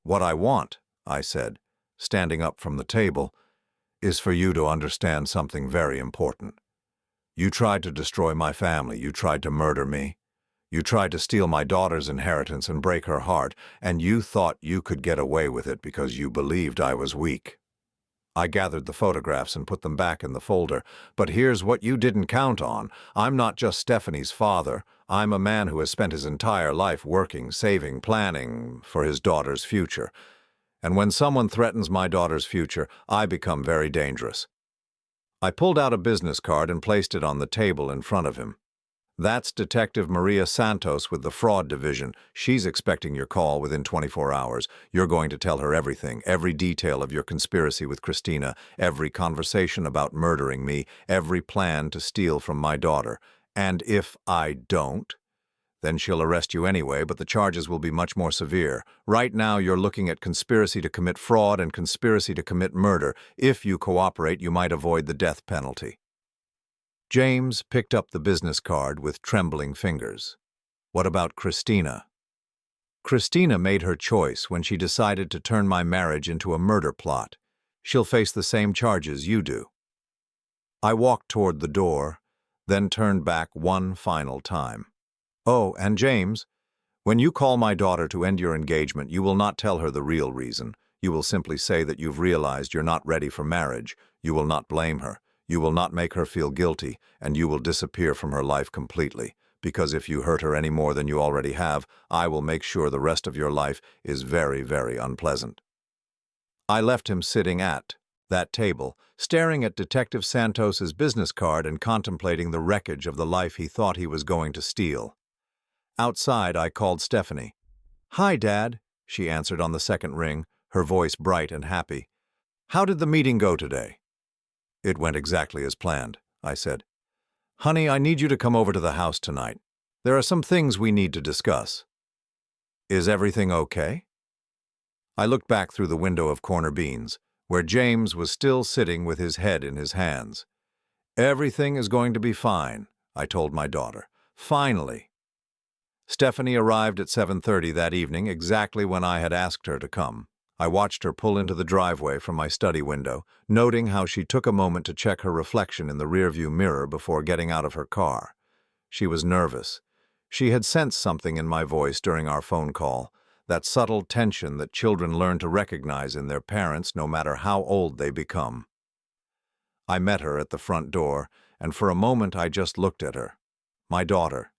What I want, I said, standing up from the table, is for you to understand something very important. You tried to destroy my family. You tried to murder me. You tried to steal my daughter's inheritance and break her heart, and you thought you could get away with it because you believed I was weak. I gathered the photographs and put them back in the folder, but here's what you didn't count on. I'm not just Stephanie's father. I'm a man who has spent his entire life working, saving, planning for his daughter's future. And when someone threatens my daughter's future, I become very dangerous. I pulled out a business card and placed it on the table in front of him. That's Detective Maria Santos with the Fraud Division. She's expecting your call within 24 hours. You're going to tell her everything, every detail of your conspiracy with Christina, every conversation about murdering me, every plan to steal from my daughter. And if I don't, then she'll arrest you anyway, but the charges will be much more severe. Right now, you're looking at conspiracy to commit fraud and conspiracy to commit murder. If you cooperate, you might avoid the death penalty. James picked up the business card with trembling fingers. What about Christina? Christina made her choice when she decided to turn my marriage into a murder plot. She'll face the same charges you do. I walked toward the door, then turned back one final time. Oh, and James, when you call my daughter to end your engagement, you will not tell her the real reason. You will simply say that you've realized you're not ready for marriage. You will not blame her. You will not make her feel guilty, and you will disappear from her life completely. Because if you hurt her any more than you already have, I will make sure the rest of your life is very, very unpleasant. I left him sitting at that table, staring at Detective Santos's business card and contemplating the wreckage of the life he thought he was going to steal. Outside, I called Stephanie. "Hi, Dad," she answered on the second ring, her voice bright and happy. "How did the meeting go today?" "It went exactly as planned," I said. "Honey, I need you to come over to the house tonight. There are some things we need to discuss." "Is everything okay?" I looked back through the window of corner beans, where James was still sitting with his head in his hands. "Everything is going to be fine," I told my daughter. "Finally." Stephanie arrived at 7:30 that evening, exactly when I had asked her to come. I watched her pull into the driveway from my study window, noting how she took a moment to check her reflection in the rearview mirror before getting out of her car. She was nervous. She had sensed something in my voice during our phone call, that subtle tension that children learn to recognize in their parents no matter how old they become. I met her at the front door, and for a moment I just looked at her. My daughter,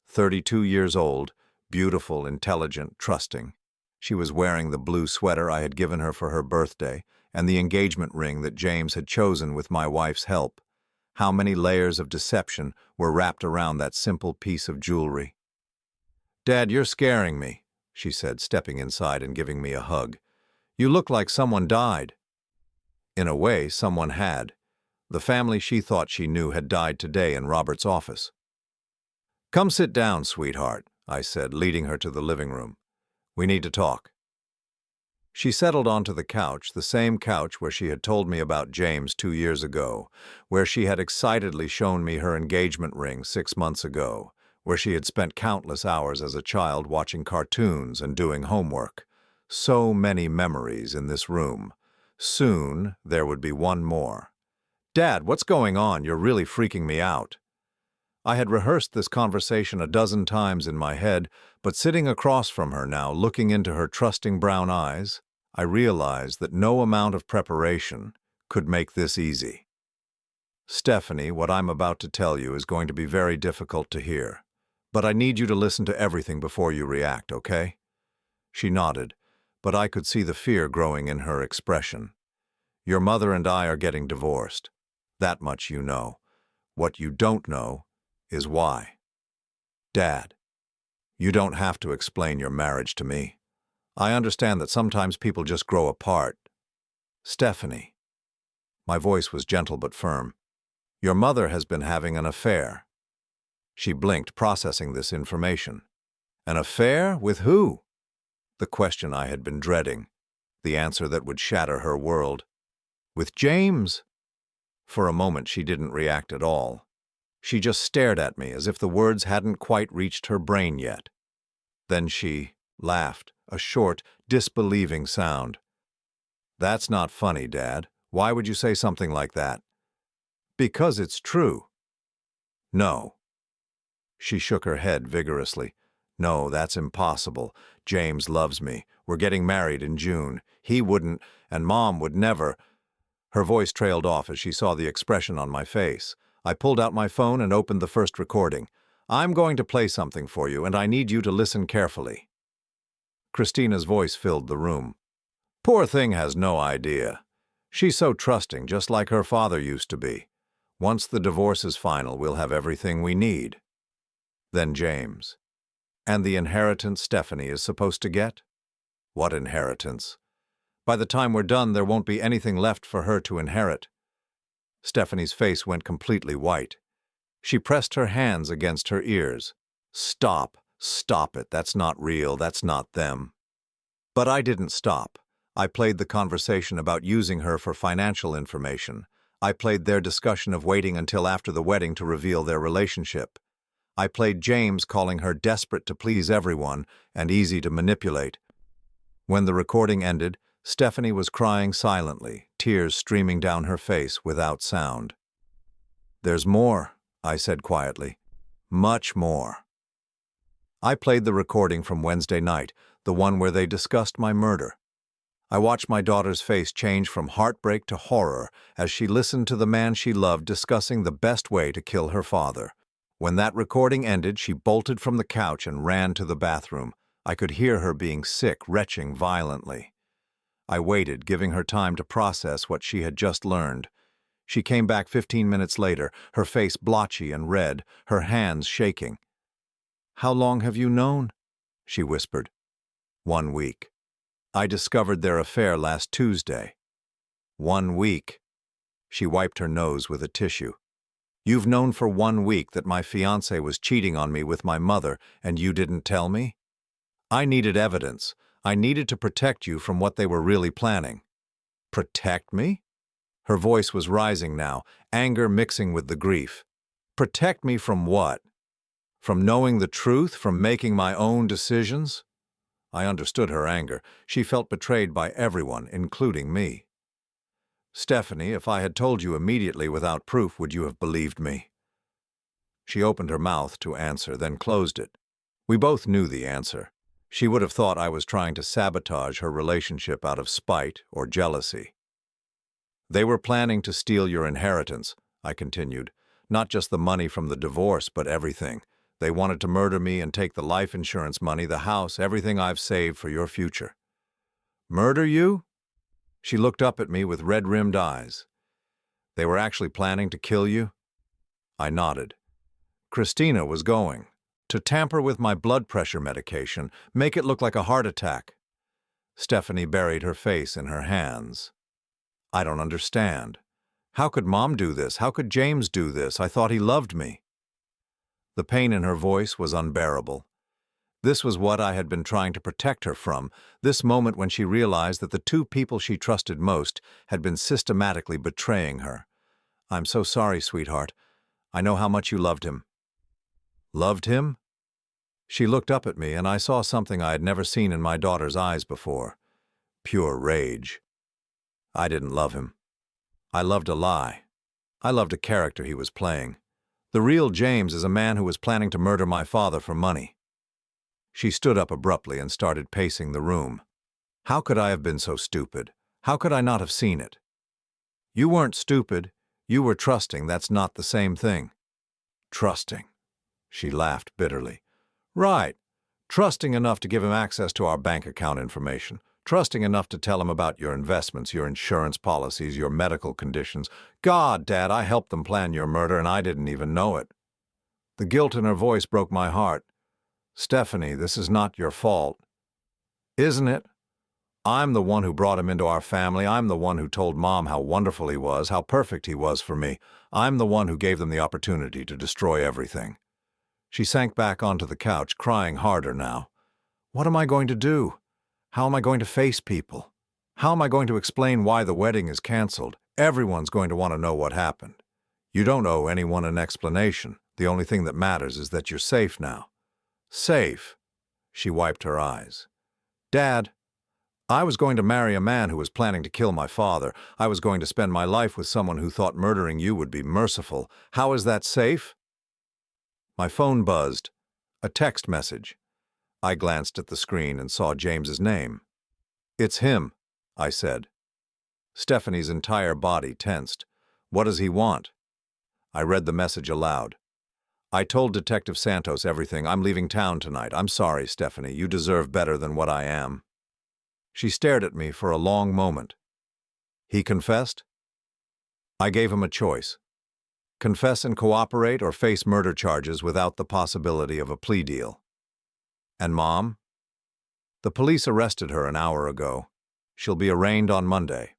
32 years old, beautiful, intelligent, trusting. She was wearing the blue sweater I had given her for her birthday and the engagement ring that James had chosen with my wife's help. How many layers of deception were wrapped around that simple piece of jewelry. "Dad, you're scaring me," she said, stepping inside and giving me a hug. "You look like someone died." In a way, someone had. The family she thought she knew had died today in Robert's office. "Come sit down, sweetheart," I said, leading her to the living room. "We need to talk." She settled onto the couch, the same couch where she had told me about James 2 years ago, where she had excitedly shown me her engagement ring 6 months ago, where she had spent countless hours as a child watching cartoons and doing homework. So many memories in this room. Soon, there would be one more. "Dad, what's going on? You're really freaking me out." I had rehearsed this conversation a dozen times in my head, but sitting across from her now, looking into her trusting brown eyes, I realized that no amount of preparation could make this easy. "Stephanie, what I'm about to tell you is going to be very difficult to hear, but I need you to listen to everything before you react, okay?" She nodded, but I could see the fear growing in her expression. "Your mother and I are getting divorced. That much you know. What you don't know is why. Dad, you don't have to explain your marriage to me. I understand that sometimes people just grow apart. Stephanie," my voice was gentle but firm, "your mother has been having an affair." She blinked, processing this information. "An affair? With who?" The question I had been dreading, the answer that would shatter her world. "With James." For a moment she didn't react at all. She just stared at me as if the words hadn't quite reached her brain yet. Then she laughed, a short, disbelieving sound. "That's not funny, Dad. Why would you say something like that?" "Because it's true." "No." She shook her head vigorously. "No, that's impossible. James loves me. We're getting married in June. He wouldn't, and Mom would never." Her voice trailed off as she saw the expression on my face. I pulled out my phone and opened the first recording. "I'm going to play something for you, and I need you to listen carefully." Christina's voice filled the room. "Poor thing has no idea. She's so trusting, just like her father used to be. Once the divorce is final, we'll have everything we need." Then James. "And the inheritance Stephanie is supposed to get?" "What inheritance? By the time we're done, there won't be anything left for her to inherit." Stephanie's face went completely white. She pressed her hands against her ears. "Stop. Stop it. That's not real. That's not them." But I didn't stop. I played the conversation about using her for financial information. I played their discussion of waiting until after the wedding to reveal their relationship. I played James, calling her desperate to please everyone and easy to manipulate. When the recording ended, Stephanie was crying silently, tears streaming down her face without sound. "There's more," I said quietly. "Much more." I played the recording from Wednesday night, the one where they discussed my murder. I watched my daughter's face change from heartbreak to horror as she listened to the man she loved discussing the best way to kill her father. When that recording ended, she bolted from the couch and ran to the bathroom. I could hear her being sick, retching violently. I waited, giving her time to process what she had just learned. She came back 15 minutes later, her face blotchy and red, her hands shaking. "How long have you known?" she whispered. 1 week. "I discovered their affair last Tuesday." 1 week. She wiped her nose with a tissue. "You've known for 1 week that my fiancé was cheating on me with my mother, and you didn't tell me?" "I needed evidence. I needed to protect you from what they were really planning." "Protect me?" Her voice was rising now, anger mixing with the grief. "Protect me from what? From knowing the truth, from making my own decisions?" I understood her anger. She felt betrayed by everyone, including me. "Stephanie, if I had told you immediately without proof, would you have believed me?" She opened her mouth to answer, then closed it. We both knew the answer. She would have thought I was trying to sabotage her relationship out of spite or jealousy. "They were planning to steal your inheritance," I continued. "Not just the money from the divorce, but everything. They wanted to murder me and take the life insurance money, the house, everything I've saved for your future." "Murder you?" She looked up at me with red-rimmed eyes. "They were actually planning to kill you?" I nodded. "Christina was going to tamper with my blood pressure medication, make it look like a heart attack." Stephanie buried her face in her hands. "I don't understand. How could Mom do this? How could James do this? I thought he loved me." The pain in her voice was unbearable. This was what I had been trying to protect her from, this moment when she realized that the two people she trusted most had been systematically betraying her. "I'm so sorry, sweetheart. I know how much you loved him." "Loved him?" She looked up at me, and I saw something I had never seen in my daughter's eyes before. Pure rage. "I didn't love him. I loved a lie. I loved a character he was playing. The real James is a man who was planning to murder my father for money." She stood up abruptly and started pacing the room. How could I have been so stupid? How could I not have seen it? "You weren't stupid. You were trusting. That's not the same thing." "Trusting?" She laughed bitterly. "Right. Trusting enough to give him access to our bank account information. Trusting enough to tell him about your investments, your insurance policies, your medical conditions. God, Dad, I helped them plan your murder and I didn't even know it." The guilt in her voice broke my heart. "Stephanie, this is not your fault." "Isn't it? I'm the one who brought him into our family. I'm the one who told Mom how wonderful he was, how perfect he was for me. I'm the one who gave them the opportunity to destroy everything." She sank back onto the couch, crying harder now. "What am I going to do? How am I going to face people? How am I going to explain why the wedding is canceled? Everyone's going to want to know what happened. You don't owe anyone an explanation. The only thing that matters is that you're safe now." "Safe?" She wiped her eyes. "Dad, I was going to marry a man who was planning to kill my father. I was going to spend my life with someone who thought murdering you would be merciful. How is that safe?" My phone buzzed. A text message. I glanced at the screen and saw James's name. "It's him," I said. Stephanie's entire body tensed. "What does he want?" I read the message aloud. "I told Detective Santos everything. I'm leaving town tonight. I'm sorry, Stephanie. You deserve better than what I am." She stared at me for a long moment. "He confessed?" I gave him a choice. Confess and cooperate or face murder charges without the possibility of a plea deal. "And Mom?" "The police arrested her an hour ago. She'll be arraigned on Monday."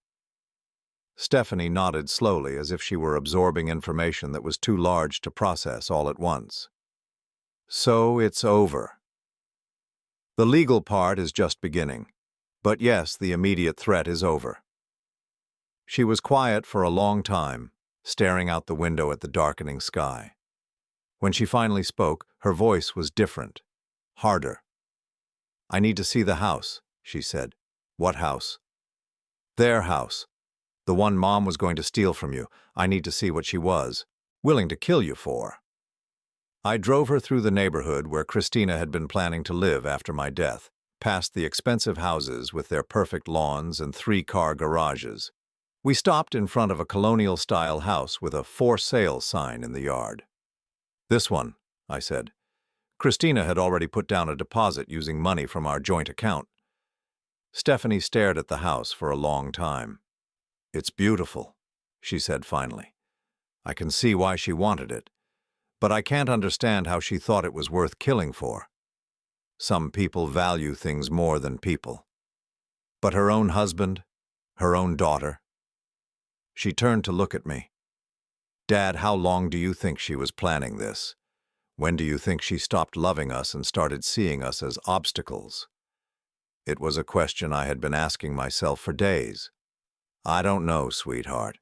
Stephanie nodded slowly as if she were absorbing information that was too large to process all at once. "So it's over." "The legal part is just beginning. But yes, the immediate threat is over." She was quiet for a long time, staring out the window at the darkening sky. When she finally spoke, her voice was different, harder. "I need to see the house," she said. "What house?" "Their house. The one Mom was going to steal from you. I need to see what she was willing to kill you for." I drove her through the neighborhood where Christina had been planning to live after my death, past the expensive houses with their perfect lawns and 3-car garages. We stopped in front of a colonial-style house with a "for sale" sign in the yard. "This one," I said. Christina had already put down a deposit using money from our joint account. Stephanie stared at the house for a long time. "It's beautiful," she said finally. "I can see why she wanted it, but I can't understand how she thought it was worth killing for. Some people value things more than people. But her own husband, her own daughter." She turned to look at me. "Dad, how long do you think she was planning this? When do you think she stopped loving us and started seeing us as obstacles?" It was a question I had been asking myself for days. "I don't know, sweetheart.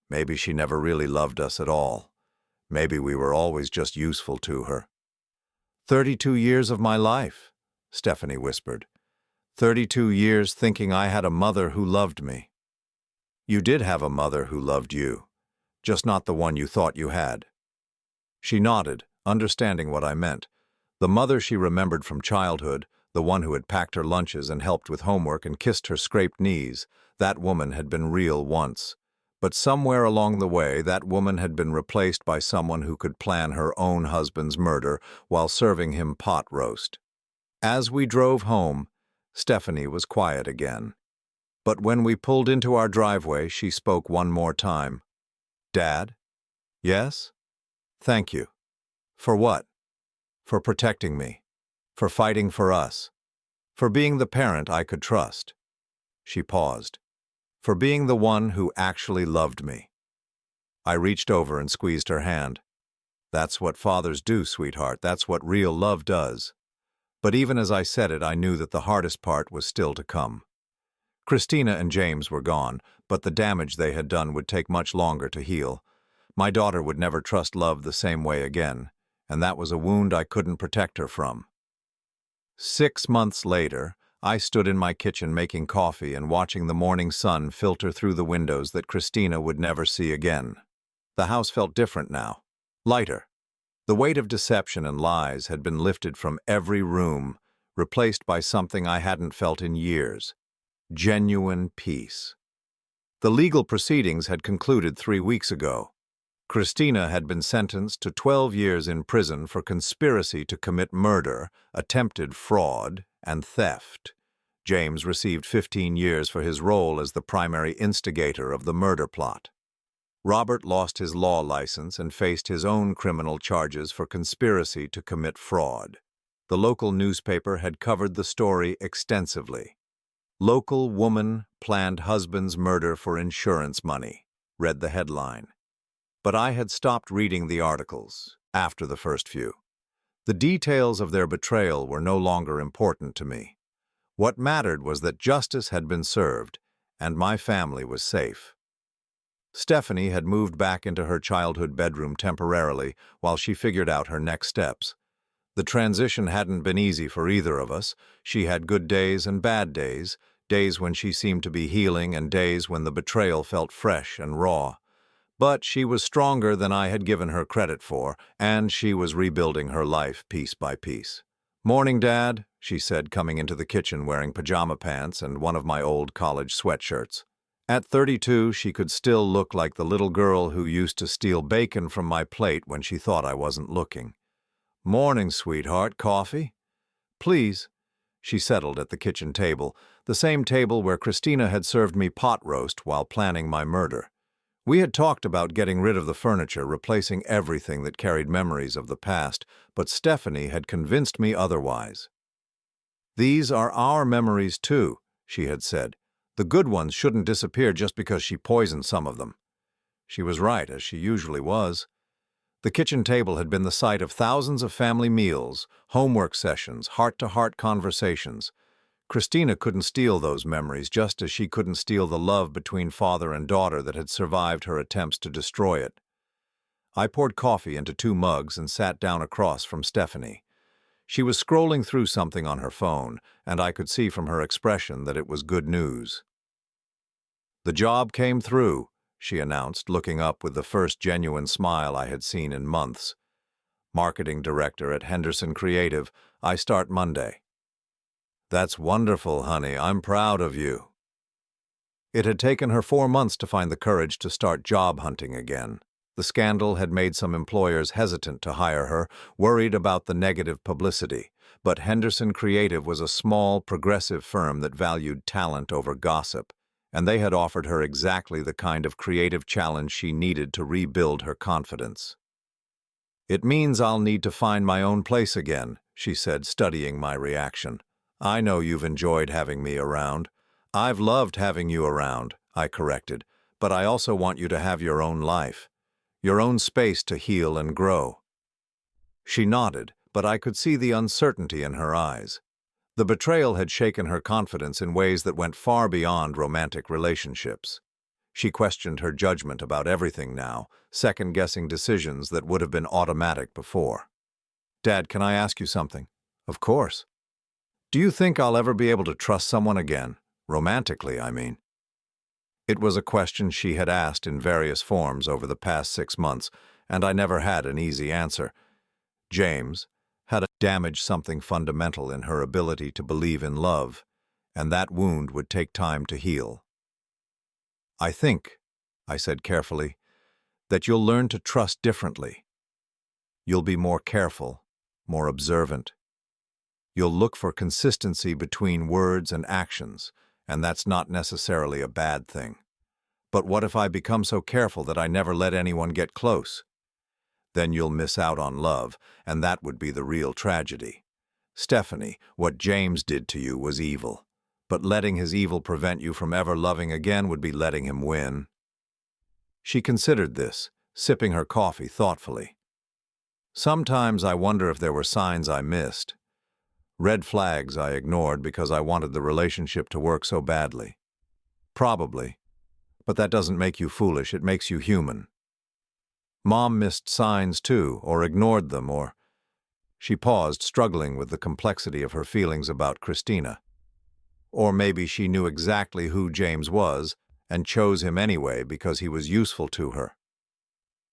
Maybe she never really loved us at all. Maybe we were always just useful to her." 32 years of my life," Stephanie whispered. 32 years thinking I had a mother who loved me." "You did have a mother who loved you, just not the one you thought you had." She nodded, understanding what I meant. The mother she remembered from childhood, the one who had packed her lunches and helped with homework and kissed her scraped knees, that woman had been real once. But somewhere along the way, that woman had been replaced by someone who could plan her own husband's murder while serving him pot roast. As we drove home, Stephanie was quiet again. But when we pulled into our driveway, she spoke one more time. "Dad?" "Yes?" "Thank you." "For what?" "For protecting me. For fighting for us. For being the parent I could trust." She paused. "For being the one who actually loved me." I reached over and squeezed her hand. "That's what fathers do, sweetheart. That's what real love does." But even as I said it, I knew that the hardest part was still to come. Christina and James were gone, but the damage they had done would take much longer to heal. My daughter would never trust love the same way again, and that was a wound I couldn't protect her from. 6 months later, I stood in my kitchen making coffee and watching the morning sun filter through the windows that Christina would never see again. The house felt different now, lighter. The weight of deception and lies had been lifted from every room, replaced by something I hadn't felt in years: genuine peace. The legal proceedings had concluded 3 weeks ago. Christina had been sentenced to 12 years in prison for conspiracy to commit murder, attempted fraud, and theft. James received 15 years for his role as the primary instigator of the murder plot. Robert lost his law license and faced his own criminal charges for conspiracy to commit fraud. The local newspaper had covered the story extensively. "Local woman planned husband's murder for insurance money," read the headline. But I had stopped reading the articles after the first few. The details of their betrayal were no longer important to me. What mattered was that justice had been served, and my family was safe. Stephanie had moved back into her childhood bedroom temporarily while she figured out her next steps. The transition hadn't been easy for either of us. She had good days and bad days, days when she seemed to be healing and days when the betrayal felt fresh and raw. But she was stronger than I had given her credit for, and she was rebuilding her life piece by piece. "Morning, Dad," she said, coming into the kitchen wearing pajama pants and one of my old college sweatshirts. At 32, she could still look like the little girl who used to steal bacon from my plate when she thought I wasn't looking. "Morning, sweetheart. Coffee?" "Please." She settled at the kitchen table, the same table where Christina had served me pot roast while planning my murder. We had talked about getting rid of the furniture, replacing everything that carried memories of the past, but Stephanie had convinced me otherwise. "These are our memories too," she had said. "The good ones shouldn't disappear just because she poisoned some of them." She was right, as she usually was. The kitchen table had been the site of thousands of family meals, homework sessions, heart-to-heart conversations. Christina couldn't steal those memories, just as she couldn't steal the love between father and daughter that had survived her attempts to destroy it. I poured coffee into 2 mugs and sat down across from Stephanie. She was scrolling through something on her phone, and I could see from her expression that it was good news. "The job came through," she announced, looking up with the first genuine smile I had seen in months. "Marketing director at Henderson Creative. I start Monday." "That's wonderful, honey. I'm proud of you." It had taken her 4 months to find the courage to start job hunting again. The scandal had made some employers hesitant to hire her, worried about the negative publicity. But Henderson Creative was a small, progressive firm that valued talent over gossip, and they had offered her exactly the kind of creative challenge she needed to rebuild her confidence. "It means I'll need to find my own place again," she said, studying my reaction. "I know you've enjoyed having me around." "I've loved having you around," I corrected, "but I also want you to have your own life, your own space to heal and grow." She nodded, but I could see the uncertainty in her eyes. The betrayal had shaken her confidence in ways that went far beyond romantic relationships. She questioned her judgment about everything now, second-guessing decisions that would have been automatic before. "Dad, can I ask you something?" "Of course." "Do you think I'll ever be able to trust someone again? Romantically, I mean." It was a question she had asked in various forms over the past 6 months, and I never had an easy answer. James had damaged something fundamental in her ability to believe in love, and that wound would take time to heal. "I think," I said carefully, "that you'll learn to trust differently. You'll be more careful, more observant. You'll look for consistency between words and actions, and that's not necessarily a bad thing. But what if I become so careful that I never let anyone get close? Then you'll miss out on love, and that would be the real tragedy. Stephanie, what James did to you was evil, but letting his evil prevent you from ever loving again would be letting him win." She considered this, sipping her coffee thoughtfully. "Sometimes I wonder if there were signs I missed. Red flags I ignored because I wanted the relationship to work so badly. Probably. But that doesn't make you foolish, it makes you human. Mom missed signs too, or ignored them, or—" She paused, struggling with the complexity of her feelings about Christina. "Or maybe she knew exactly who James was and chose him anyway because he was useful to her."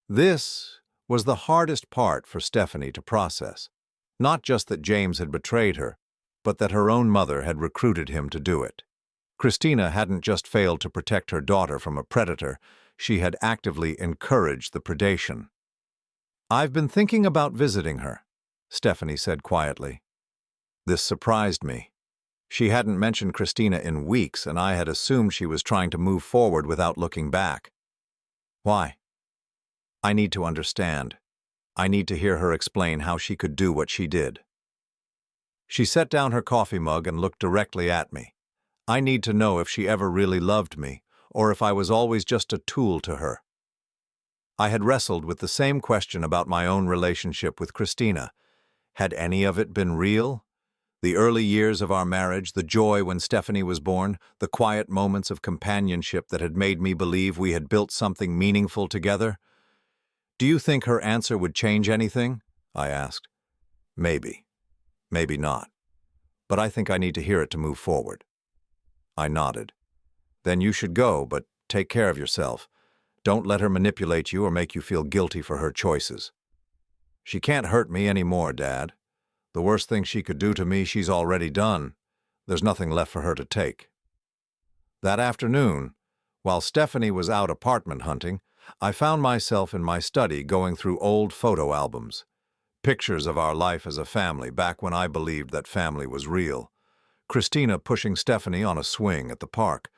This was the hardest part for Stephanie to process. Not just that James had betrayed her, but that her own mother had recruited him to do it. Christina hadn't just failed to protect her daughter from a predator, she had actively encouraged the predation. "I've been thinking about visiting her," Stephanie said quietly. This surprised me. She hadn't mentioned Christina in weeks, and I had assumed she was trying to move forward without looking back. "Why?" "I need to understand. I need to hear her explain how she could do what she did." She set down her coffee mug and looked directly at me. "I need to know if she ever really loved me, or if I was always just a tool to her." I had wrestled with the same question about my own relationship with Christina. Had any of it been real? The early years of our marriage, the joy when Stephanie was born, the quiet moments of companionship that had made me believe we had built something meaningful together? "Do you think her answer would change anything?" I asked. "Maybe. Maybe not. But I think I need to hear it to move forward." I nodded. "Then you should go, but take care of yourself. Don't let her manipulate you or make you feel guilty for her choices." "She can't hurt me anymore, Dad. The worst thing she could do to me she's already done. There's nothing left for her to take." That afternoon, while Stephanie was out apartment hunting, I found myself in my study going through old photo albums. Pictures of our life as a family back when I believed that family was real. Christina pushing Stephanie on a swing at the park.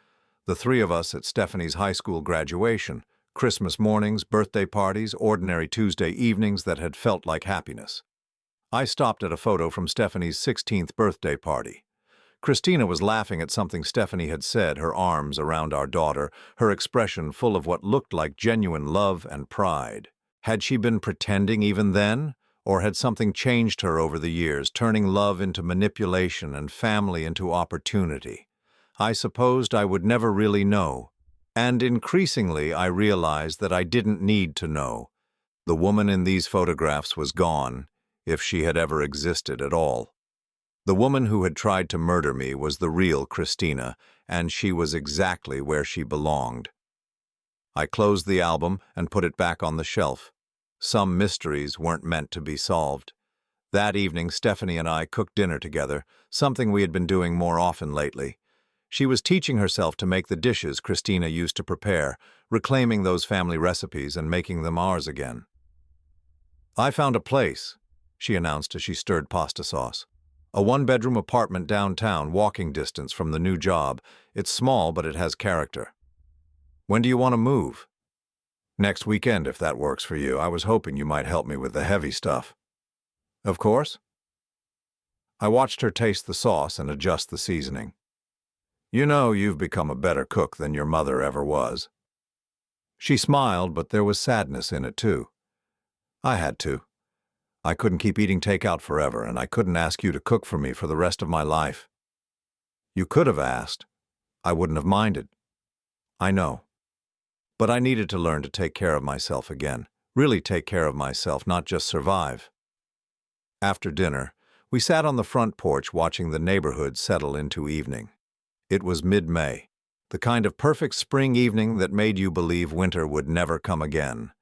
The 3 of us at Stephanie's high school graduation. Christmas mornings, birthday parties, ordinary Tuesday evenings that had felt like happiness. I stopped at a photo from Stephanie's 16th birthday party. Christina was laughing at something Stephanie had said, her arms around our daughter, her expression full of what looked like genuine love and pride. Had she been pretending even then? Or had something changed her over the years, turning love into manipulation and family into opportunity? I supposed I would never really know. And increasingly I realized that I didn't need to know. The woman in these photographs was gone, if she had ever existed at all. The woman who had tried to murder me was the real Christina, and she was exactly where she belonged. I closed the album and put it back on the shelf. Some mysteries weren't meant to be solved. That evening, Stephanie and I cooked dinner together, something we had been doing more often lately. She was teaching herself to make the dishes Christina used to prepare, reclaiming those family recipes and making them ours again. "I found a place," she announced as she stirred pasta sauce. "A one-bedroom apartment downtown, walking distance from the new job. It's small, but it has character." "When do you want to move?" "Next weekend, if that works for you. I was hoping you might help me with the heavy stuff." "Of course." I watched her taste the sauce and adjust the seasoning. "You know, you've become a better cook than your mother ever was." She smiled, but there was sadness in it, too. "I had to. I couldn't keep eating takeout forever, and I couldn't ask you to cook for me for the rest of my life." "You could have asked. I wouldn't have minded." "I know. But I needed to learn to take care of myself again. Really take care of myself, not just survive." After dinner, we sat on the front porch watching the neighborhood settle into evening. It was mid-May, the kind of perfect spring evening that made you believe winter would never come again.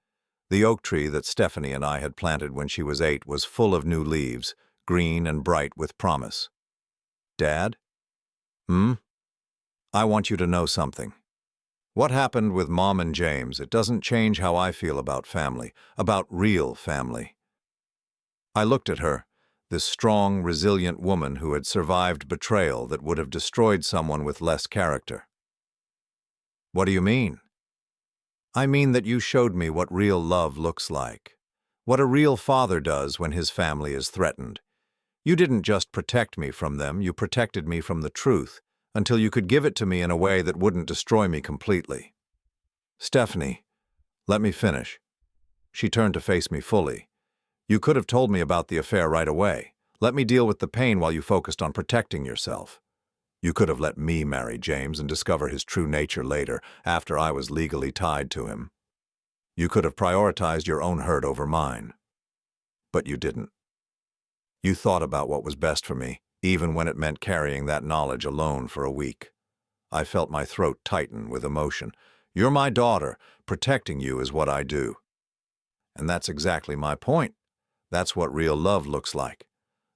The oak tree that Stephanie and I had planted when she was 8 was full of new leaves, green and bright with promise. "Dad?" "I want you to know something. What happened with Mom and James, it doesn't change how I feel about family, about real family." I looked at her, this strong, resilient woman who had survived betrayal that would have destroyed someone with less character. "What do you mean?" "I mean that you showed me what real love looks like, what a real father does when his family is threatened. You didn't just protect me from them, you protected me from the truth, until you could give it to me in a way that wouldn't destroy me completely." "Stephanie, let me finish." She turned to face me fully. "You could have told me about the affair right away. Let me deal with the pain while you focused on protecting yourself. You could have let me marry James and discover his true nature later, after I was legally tied to him. You could have prioritized your own hurt over mine. But you didn't. You thought about what was best for me, even when it meant carrying that knowledge alone for a week." I felt my throat tighten with emotion. "You're my daughter. Protecting you is what I do." "And that's exactly my point. That's what real love looks like.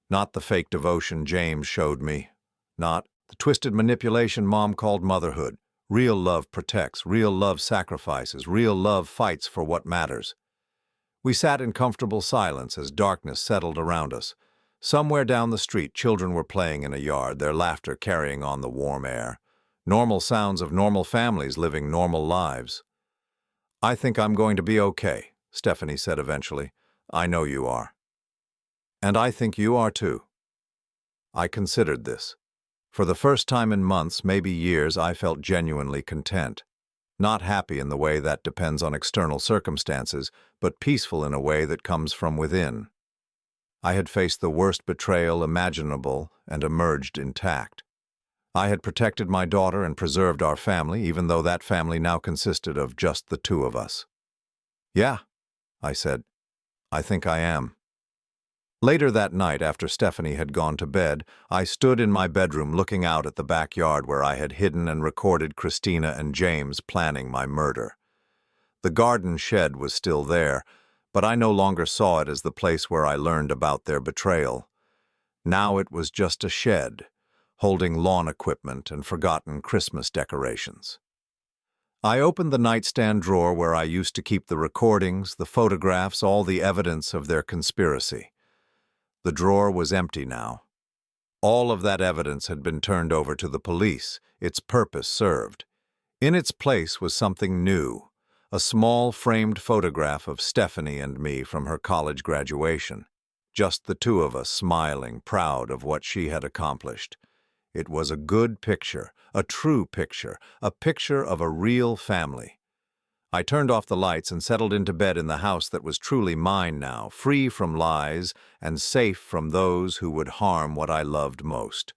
Not the fake devotion James showed me. Not the twisted manipulation Mom called motherhood. Real love protects. Real love sacrifices. Real love fights for what matters." We sat in comfortable silence as darkness settled around us. Somewhere down the street, children were playing in a yard, their laughter carrying on the warm air. Normal sounds of normal families living normal lives. "I think I'm going to be okay," Stephanie said eventually. "I know you are." "And I think you are too." I considered this. For the first time in months, maybe years, I felt genuinely content. Not happy in the way that depends on external circumstances, but peaceful in a way that comes from within. I had faced the worst betrayal imaginable and emerged intact. I had protected my daughter and preserved our family, even though that family now consisted of just the two of us. "Yeah," I said. "I think I am." Later that night, after Stephanie had gone to bed, I stood in my bedroom looking out at the backyard where I had hidden and recorded Christina and James planning my murder. The garden shed was still there, but I no longer saw it as the place where I learned about their betrayal. Now it was just a shed, holding lawn equipment and forgotten Christmas decorations. I opened the nightstand drawer where I used to keep the recordings, the photographs, all the evidence of their conspiracy. The drawer was empty now. All of that evidence had been turned over to the police, its purpose served. In its place was something new, a small framed photograph of Stephanie and me from her college graduation. Just the two of us smiling, proud of what she had accomplished. It was a good picture, a true picture, a picture of a real family. I turned off the lights and settled into bed in the house that was truly mine now, free from lies and safe from those who would harm what I loved most.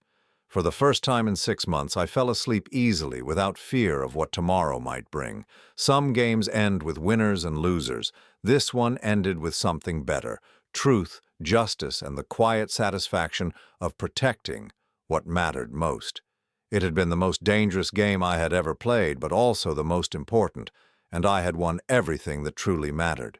For the first time in 6 months, I fell asleep easily without fear of what tomorrow might bring. Some games end with winners and losers. This one ended with something better: truth, justice, and the quiet satisfaction of protecting what mattered most. It had been the most dangerous game I had ever played, but also the most important, and I had won everything that truly mattered.